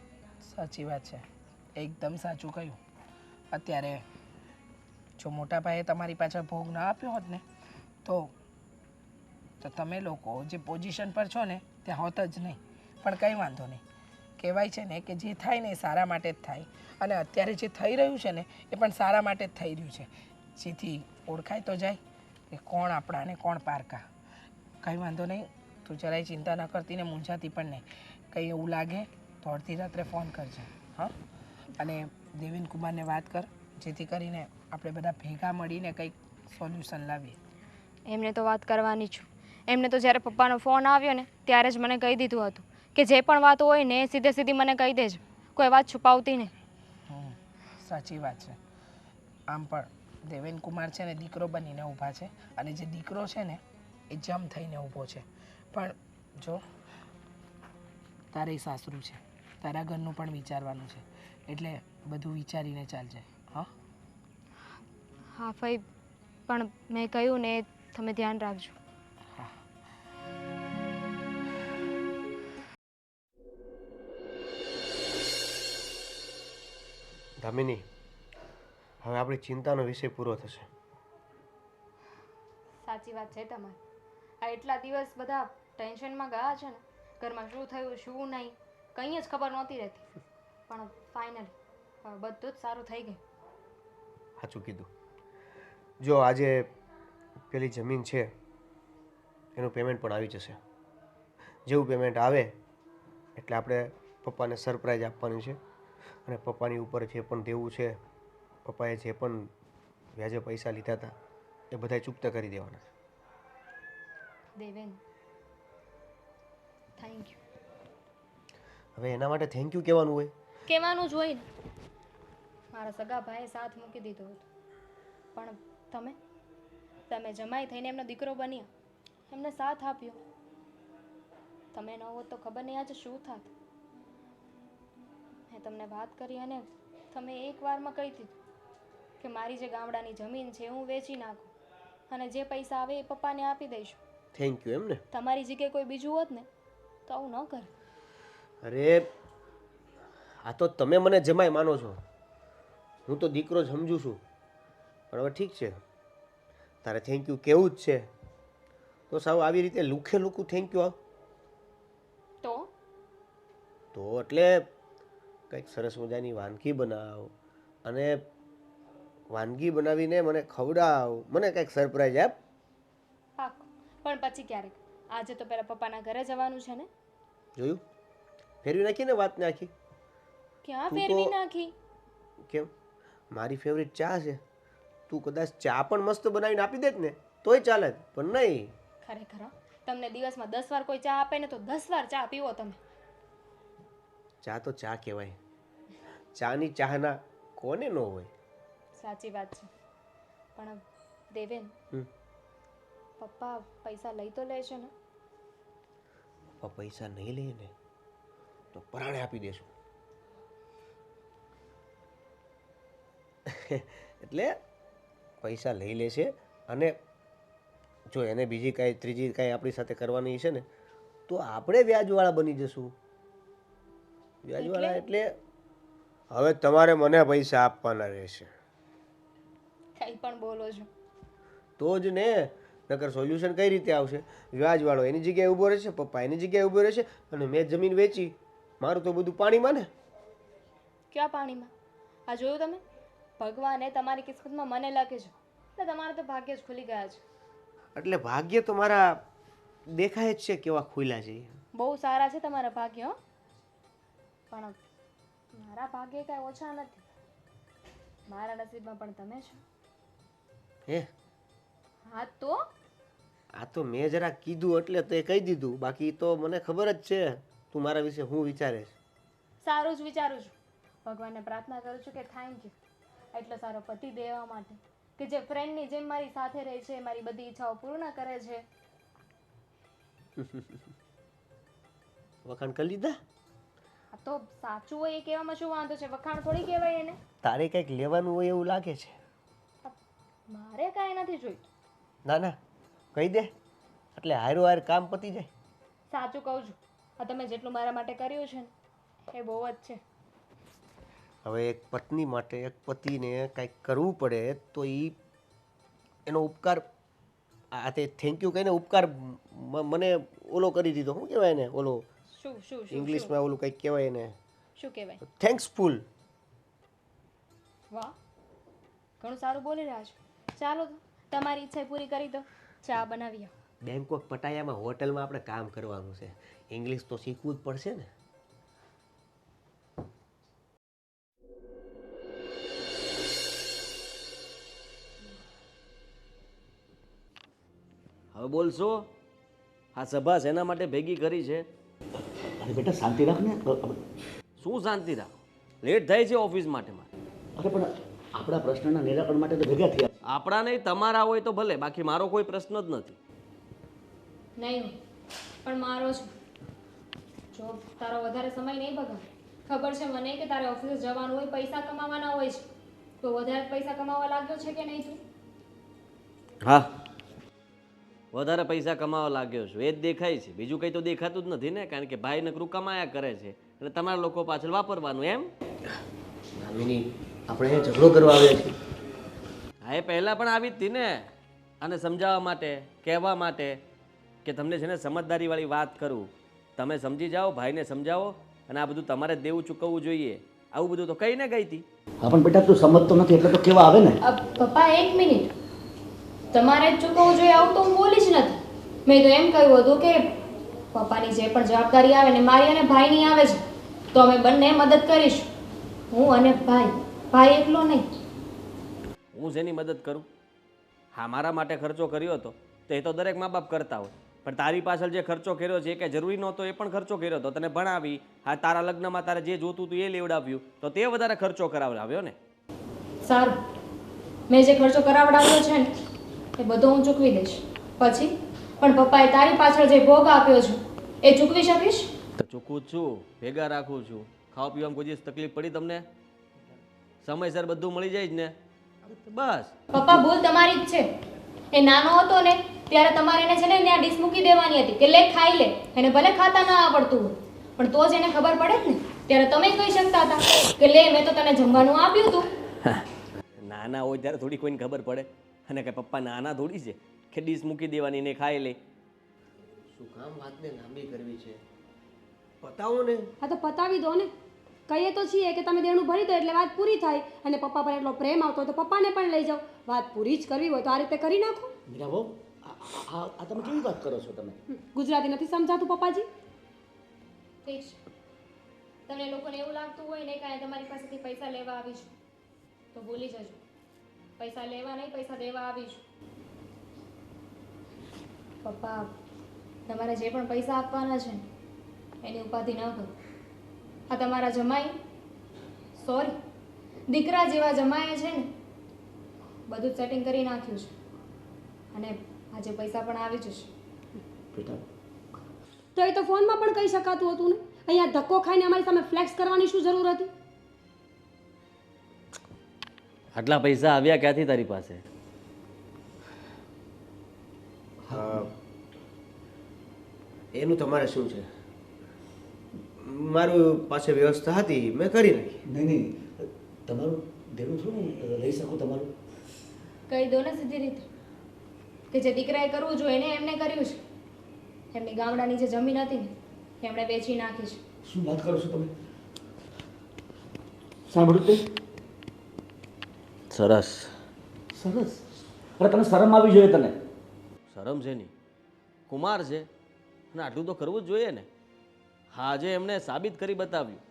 સાચી વાત છે, એકદમ સાચું કહ્યું. અત્યારે જો મોટા ભાઈએ તમારી પાછળ ભોગ ના આપ્યો હોત ને તો તમે લોકો જે પોઝિશન પર છો ને ત્યાં હોત જ નહીં. પણ કંઈ વાંધો નહીં. કહેવાય છે ને કે જે થાય ને એ સારા માટે જ થાય, અને અત્યારે જે થઈ રહ્યું છે ને એ પણ સારા માટે જ થઈ રહ્યું છે, જેથી ઓળખાય તો જાય કે કોણ આપણા ને કોણ પારકા. કંઈ વાંધો નહીં, તું જરાય ચિંતા ન કરતી ને મૂંઝાતી પણ નહીં. કંઈ એવું લાગે તો અડધી રાત્રે ફોન કરજે. હા, અને દેવેન કુમારને વાત કર, જેથી કરીને આપણે બધા ભેગા મળીને કંઈક સોલ્યુશન લાવીએ. એમને તો વાત કરવાની છું. એમને તો જ્યારે પપ્પાનો ફોન આવ્યો ને ત્યારે જ મને કહી દીધું હતું કે જે પણ વાત હોય ને એ સીધી મને કહી દેજો, કોઈ વાત છુપાવતી નહીં. સાચી વાત છે. આમ પણ દેવેન કુમાર છે ને દીકરો બનીને ઊભા છે, અને જે દીકરો છે ને એ જમ થઈને ઊભો છે. પણ જો તારે સાસરું છે, તારા ઘરનું પણ વિચારવાનું છે, એટલે બધું વિચારીને ચાલજે. હા ભાઈ, પણ મેં કહ્યું ને તમે ધ્યાન રાખજો. દામિની, હવે આપણી ચિંતાનો વિષય પૂરો થશે. સાચી વાત છે તમારી. આ એટલા દિવસ બધા ટેન્શનમાં ગયા છે ને, ઘરમાં શું થયું શું નહીં કંઈ જ ખબર નહોતી રહેતી. પણ ફાઇનલી બધું જ સારું થઈ ગયું. સાચું કીધું. જો આજે પેલી જમીન છે એનું પેમેન્ટ પણ આવી જશે. જેવું પેમેન્ટ આવે એટલે આપણે પપ્પાને સરપ્રાઈઝ આપવાની છે અને પપ્પાની ઉપર જે પણ દેવું છે, પપ્પાએ જે પણ વ્યાજે પૈસા લીધા હતા એ બધાય ચૂકતા કરી દેવાના. Deven, thank you. હવે એના માટે થેન્ક યુ કહેવાનું હોય? કહેવાનું જ હોય ને. મારા સગા ભાઈએ સાથ મૂકી દીધો હતો, પણ તમે જમાઈ થઈને એમનો દીકરો બન્યા, એમને સાથ આપ્યો. તમે ન હોત તો ખબર નહીં આજે શું થાત. મેં તમને વાત કરી અને તમે એક વારમાં કહી દીધું કે મારી જે ગામડાની જમીન છે હું વેચી નાખું અને જે પૈસા આવે એ પપ્પાને આપી દઈશું. થેન્ક યુ એમ ને? તમારી જગ્યાએ કોઈ બીજું હોત ને તો આવું ન કરે. અરે આ તો તમે મને જમાઈ માનો છો, હું તો દીકરો જ સમજુ છું. પણ હવે ઠીક છે, તારે થેન્ક યુ કેવું જ છે તો સાવ આવી રીતે લુખે લુખું થેન્ક યુ તો એટલે કંઈક સરસ મજાની વાનગી બનાવ અને વાનગી બનાવીને મને ખવડાવ, મને કંઈક સરપ્રાઈઝ આપ. પાક્કું, પણ પછી ક્યારેક. આજે તો પેલા પપ્પાના ઘરે જવાનું છે ને. જોયું? ફેરવી નાખી ને વાતને આખી. ક્યાં તું ફેરવી તો- નાખી? કેમ? મારી ફેવરિટ ચા છે, તું કદાચ ચા પણ મસ્ત બનાવીને આપી દે ને તોય ચાલે, પણ નહીં. ખરેખર હો, તમને દિવસમાં 10 વાર કોઈ ચા આપે ને તો 10 વાર ચા પીવો તમે. ચા તો ચા કહેવાય, ચાની ચાહના કોને ન હોય. સાચી વાત છે. પણ દેવેન, પપ્પા પૈસા લઈ તો લે છે ને? પપ્પા પૈસા નહીં લે ને તો પરાણે આપી દેશું. એટલે પૈસા લઈ લેશે અને જો એને બીજી કાંઈ ત્રીજી કાંઈ આપણી સાથે કરવાની છે ને તો આપણે વ્યાજવાળા બની જશું. વ્યાજવાળા એટલે હવે તમારે મને પૈસા આપવાના રહેશે. કંઈ પણ બોલો છો. તો જ ને, નકર સોલ્યુશન કઈ રીતે આવશે? વ્યાજવાળો એની જગ્યાએ ઊભો રહેશે, પપ્પા એની જગ્યાએ ઊભો રહેશે અને મેં જમીન વેચી, મારું તો બધું પાણીમાં ને. ક્યાં પાણીમાં? આ જોયું તમે? ભગવાને તમારી કિસ્મતમાં મને લખે છે એટલે તમારે તો ભાગ્ય જ ખુલી ગયા છે. એટલે ભાગ્ય તો મારા દેખાય જ છે કેવા ખુલ્યા છે. બહુ સારા છે તમારા ભાગ્ય હો. પણ મારા ભાગ્ય કાંઈ ઓછા નથી. મારા નસીબમાં પણ તમે છો. હે? હા તો આ તો મેં જરા કીધું એટલે તે કહી દીધું, બાકી તો મને ખબર જ છે તું મારા વિશે હું વિચારે છે. સારું જ વિચારું છું. ભગવાનને પ્રાર્થના કરું છું કે થેન્ક યુ એટલો સારો પતિ દેવા માટે, કે જે ફ્રેન્ડની જેમ મારી સાથે રહે છે, મારી બધી ઈચ્છાઓ પૂર્ણ કરે છે. વખાણ કરી લીધા? આ તો સાચું હોય એ કહેવામાં શું વાંધો છે? વખાણ થોડી કહેવાય એને. તારે કંઈક લેવાનું હોય એવું લાગે છે. મારે કાંઈ નથી જોઈતું. ના ના કહી દે એટલે હારું હાર કામ પતી જાય. સાચું કહું છું, આ તમે જેટલું મારા માટે કર્યું છે ને એ બહુ જ છે. હવે એક પત્ની માટે એક પતિને કંઈક કરવું પડે તો એનો ઉપકાર, આ તે થેન્ક યુ કહીને ઉપકાર મને ઓલો કરી દીધો. શું કહેવાય એને? ઓલો શું શું શું ઇંગ્લિશમાં ઓલું કંઈક કહેવાય એને, શું કહેવાય? થેન્ક્સફુલ. વાહ, ઘણું સારું બોલી રહ્યા છો. ચાલો તો તમારી ઈચ્છા પૂરી કરી દો, ચા બનાવી આવો. બેંકોક પટાયામાં હોટલમાં આપણે કામ કરવાનું છે, ઇંગ્લિશ તો શીખવું જ પડશે ને. હવે બોલશો? આ સભા શેના માટે ભેગી કરી છે? અરે બેટા શાંતિ રાખ ને. શું શાંતિ રાખ? લેટ થાય છે ઓફિસ માટે મારે. અરે પણ આપણા પ્રશ્નના નિરાકરણ માટે તો ભેગા થયા. આપણા નહીં, તમારા હોય તો ભલે, બાકી મારો કોઈ પ્રશ્ન જ નથી. નહીં પણ મારો છે. જો તારો વધારે સમય નહીં બગાડ. ખબર છે મને કે તારે ઓફિસે જવાનું હોય, પૈસા કમાવાના હોય છે, તો વધારે પૈસા કમાવા લાગ્યો છે કે નહીં તું? હા, વધારે પૈસા કમાવા લાગ્યો છું એ જ દેખાય છે, બીજું કંઈ તો દેખાતું જ નથી ને. કારણ કે ભાઈ નકરું કમાયા કરે છે એટલે તમારા લોકો પાછળ વાપરવાનું એમ. દામિની આપણે અહીંયા ઝઘડો કરવા આવ્યા છીએ. હા, એ પહેલાં પણ આવી જ હતી ને, અને સમજાવવા માટે, કહેવા માટે કે તમને છે ને સમજદારીવાળી વાત કરું, તમે સમજી જાઓ, ભાઈને સમજાવો, અને આ બધું તમારે દેવું ચૂકવવું જોઈએ, આવું બધું તો કહીને ગઈ હતી. હા પણ બેટા તું સમજતો નથી એટલે તો કેવા આવે ને. પપ્પા એક મિનિટ, તમારે જ ચૂકવવું જોઈએ આવું તો હું બોલી જ નથી. મેં તો એમ કહ્યું હતું કે પપ્પાની જે પણ જવાબદારી આવે ને મારી અને ભાઈની આવે છે તો અમે બંને મદદ કરીશું, હું અને ભાઈ એકલો નહીં. હું જેની મદદ કરું? હા, મારા માટે ખર્ચો કર્યો હતો તો એ તો દરેક મા બાપ કરતા હોય, પણ તારી પાછળ જે ખર્ચો કર્યો છે એ કંઈ જરૂરી નહોતો, એ પણ ખર્ચો કર્યો હતો. તને ભણાવી, હા, તારા લગ્નમાં તારે જે જોતું હતું એ લેવડાવ્યું, તો તે વધારે ખર્ચો કરાવડાવ્યો ને. સારું, મેં જે ખર્ચો કરાવડાવ્યો છે ને એ બધો હું ચૂકવી દઈશ. પછી પણ પપ્પાએ તારી પાછળ જે ભોગ આપ્યો છે એ ચૂકવી શકીશ? તો ચૂકવું જ છું, ભેગા રાખું છું. ખાવા પીવામાં કોઈ દિવસ તકલીફ પડી તમને? સમયસર બધું મળી જાય જ ને, બસ. પપ્પા ભૂલ તમારી જ છે. એ નાનો હતો ને ત્યારે તમારે એને છે ને ત્યાં ડીશ મૂકી દેવાની હતી કે લે ખાઈ લે, એને ભલે ખાતા ના આવડતું હોય પણ તો જ એને ખબર પડે જ ને. ત્યારે તમે કહી શકતા હતા કે લે મેં તો તને જમવાનું આપ્યું હતું. નાના હોય ત્યારે થોડી કોઈને ખબર પડે, અને કે પપ્પા નાના થોડી છે કે ડીશ મૂકી દેવાની ને ખાઈ લે. શું કામ વાતને લાંબી કરવી છે? પતાવો ને. હા તો પતાવી દો ને. કહીએ તો છીએ કે તમે દેણું ભરી દો એટલે વાત પૂરી થાય, અને પપ્પા પર એટલો પ્રેમ આવતો હોય તો પપ્પાને પણ લઈ જાઓ. વાત પૂરી જ કરવી હોય તો આ રીતે કરી નાખો. મીરા બહુ આ તમે કેવી વાત કરો છો તમે? ગુજરાતી નથી સમજાતું પપ્પાજી? ઠીક છે, તમને લોકોને એવું લાગતું હોય ને કાંઈ તમારી પાસેથી પૈસા લેવા આવીશું તો ભૂલી જજો. પૈસા લેવા નહીં, પૈસા દેવા આવીશું. પપ્પા તમારે જે પણ પૈસા આપવાના છે એની ઉપાધિ ન કરો. આ તમારા જમાઈ, સોરી દીકરા જેવા જમાઈએ છે ને બધું જ સેટિંગ કરી નાખ્યું છે, અને આજે પૈસા પણ આવી જશે. બેટા તો એ તો ફોનમાં પણ કહી શકાતું હતું ને. અહીંયા ધક્કો ખાઈને અમારી સામે ફ્લેક્સ કરવાની શું જરૂર હતી? આટલા પૈસા આવ્યા ક્યાંથી તારી પાસે? એનું તમારે શું છે? મારું પાસે વ્યવસ્થા હતી, મેં કરી નાખી. નહીં તમારું દેણું થોડું લઈ શકું તમારું? કહી દો ને સીધી રીતે કે જે દીકરાએ કરવું જોઈએ એને એમને કર્યું છે. એમની ગામડાની જે જમીન હતી ને એમણે વેચી નાખી છે. શું વાત કરો છો તમે? સાંભળ્યું તે? સરસ. સરસ? અરે તને શરમ આવી જોઈએ તને. શરમ છે નહીં, કુમાર છે અને આટલું તો કરવું જ જોઈએ ને. હા, આજે એમણે સાબિત કરી બતાવ્યું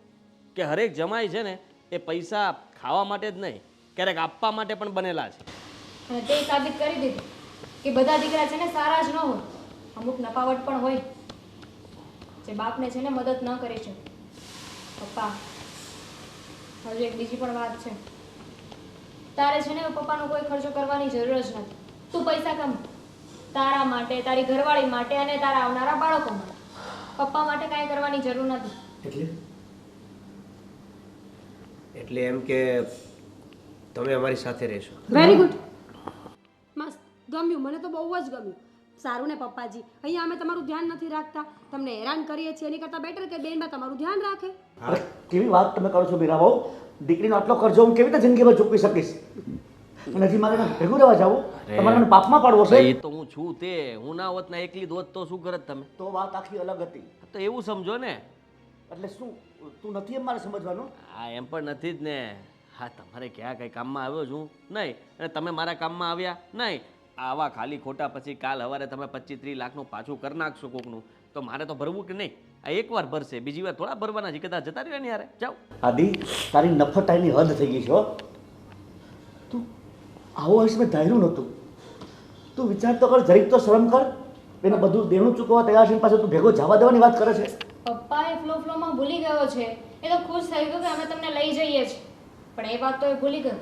કે હરેક જમાઈ છે ને એ પૈસા ખાવા માટે જ નહીં, ક્યારેક આપવા માટે પણ બનેલા છે. અને તે સાબિત કરી દીધું કે બધા દીકરા છે ને સારા જ ન હોય, અમુક નફાવટ પણ હોય જે બાપને છે ને મદદ ન કરી શકે. પપ્પા હજુ એક બીજી પણ વાત છે. તારે છે ને પપ્પાનો કોઈ ખર્ચો કરવાની જરૂર જ નથી. તું પૈસા કમ તારા માટે, તારી ઘરવાળી માટે અને તારા આવનારા બાળકો માટે. પપ્પા માટે કાંઈ કરવાની જરૂર નથી. એટલે એમ કે તમે અમારી સાથે રહેશો? વેરી ગુડ, મસ્ત, ગમ્યું, મને તો બહુ જ ગમ્યું. સારું ને પપ્પાજી, અહીંયા અમે તમારું ધ્યાન નથી રાખતા, તમને હેરાન કરીએ છીએ, એની કરતાં બેટર કે બેનમાં તમારું ધ્યાન રાખે. અરે કેવી વાત તમે કરો છો મીરા બહુ? દીકરીનો આટલો કરજો હું કેવી રીતે જિંદગીમાં ચૂકવી શકીશ? અને હજી મારે ભેગું રહેવા જાવું? તમારે મને પાપમાં પાડવો છે? એ તો હું છું તે, હું ના હોત ને એકલી દોત તો શું કરત તમે? તો વાત આખી અલગ હતી. તો એવું સમજો ને. એટલે શું તું નથી એમ મારે સમજવાનું? હા, એમ પણ નથી જ ને. હા, તમારે ક્યાં કંઈ કામમાં આવ્યો છું નહીં, અને તમે મારા કામમાં આવ્યા નહીં. આવા ખાલી ખોટા પછી કાલ સવારે તમે 25-30 લાખનું પાછું કરી નાખશો કોકનું, તો મારે તો ભરવું કે નહીં? આ એકવાર ભરશે, બીજી વાર થોડા ભરવાના છે. કદાચ જતા રહ્યો ને યાર, જાઓ. આદિ તારી નફટાઈની હદ થઈ ગઈ છે હો. તું આવો હશે મેં ધાર્યું નહોતું. તું વિચાર તો કર, જરીક તો શરમ કર. એને બધું દેણું ચૂકવવા તૈયાર છે, પાછું તું ભેગો જવા દેવાની વાત કરે છે. પપ્પા એ ફ્લોમાં ભૂલી ગયો છે. એ તો ખુશ થઈ ગયો કે અમે તમને લઈ જઈએ છીએ, પણ એ વાત તો એ ભૂલી ગયો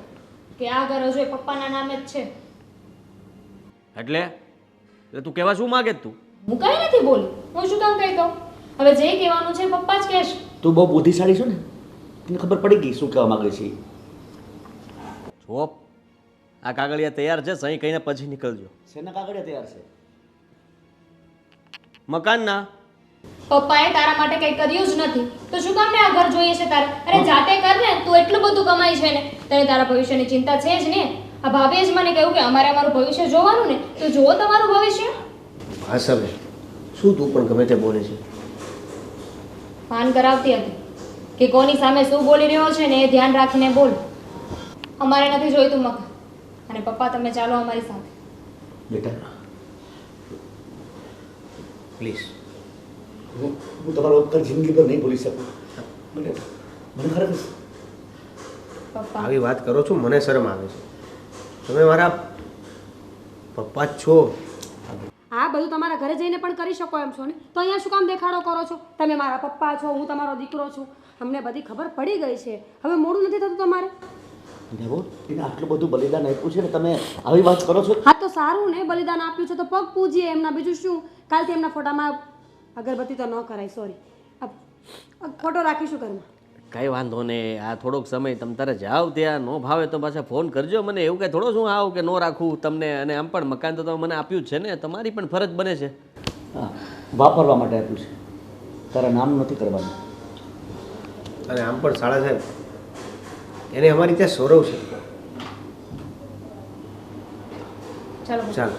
કે આ ઘર હજુ એ પપ્પાના નામે જ છે. એટલે તું કહેવા શું માગે તું? હું કઈ નથી બોલી, હું શું કામ કહી કહું? હવે જે કહેવાનું છે પપ્પા જ કહેશે. તું બહુ બુદ્ધિશાળી છો ને, તને ખબર પડી ગઈ શું કહેવા માંગે છે. જો આ કાગળિયા તૈયાર છે, સહી કહીને પછી નીકળજો. શેના કાગળિયા તૈયાર છે? મકાનના. પપ્પાએ તારા માટે કંઈ કર્યું જ નથી તો શું કામ ને આ ઘર જોઈએ છે તારે? અરે જાતે કર ને, તું એટલું બધું કમાય છે ને, તને તારા ભવિષ્યની ચિંતા છે જ ને. આ ભાભીએ જ મને કહ્યું કે અમારે અમારું ભવિષ્ય જોવાનું ને, તો જુઓ તમારું ભવિષ્ય. હા સમે શું તું પણ ગમે તે બોલે છે? ભાન કરાવતી હતી કે કોની સામે શું બોલી રહ્યો છે ને એ ધ્યાન રાખીને બોલ. અમારે નથી જોઈતું મકાન. અને પપ્પા તમે ચાલો અમારી સાથે. બેટા પ્લીઝ. હું તમારો ઉપકાર જિંદગી પર નહીં ભૂલી શકું. મને મને ખરેખર પપ્પા આવી વાત કરો છો મને શરમ આવે છે. તમે મારા પપ્પા જ છો. આ બધું તમારા ઘરે જઈને પણ કરી શકો એમ છો ને, તો અહીંયા શું કામ દેખાડો કરો છો? તમે મારા પપ્પા છો, હું તમારો દીકરો છું, અમને બધી ખબર પડી ગઈ છે. હવે મોડું નથી થતું તમારે? દેવો એને આટલું બધું બલિદાન આપ્યું છે ને, તમે આવી વાત કરો છો? હા તો સારું ને, બલિદાન આપ્યું છે તો પગ પૂજીએ એમના. બીજું શું? કાલથી એમના ફોટામાં અગરબત્તી તો ન કરાય, સોરી, ફોટો રાખીશું ઘરમાં. કાંઈ વાંધો નહીં, આ થોડોક સમય તમે તારે જાઓ ત્યાં ન ભાવે તો પાછા ફોન કરજો મને. એવું કાંઈ થોડો શું આવું કે ન રાખું તમને. અને આમ પણ મકાન તો તમે મને આપ્યું જ છે ને, તમારી પણ ફરજ બને છે. હા, વાપરવા માટે આપ્યું છે, તારા નામ નથી કરવાનું. અને આમ પણ શાળા સાહેબ એને અમારી ત્યાં સૌરવ છે. ચાલો ચાલો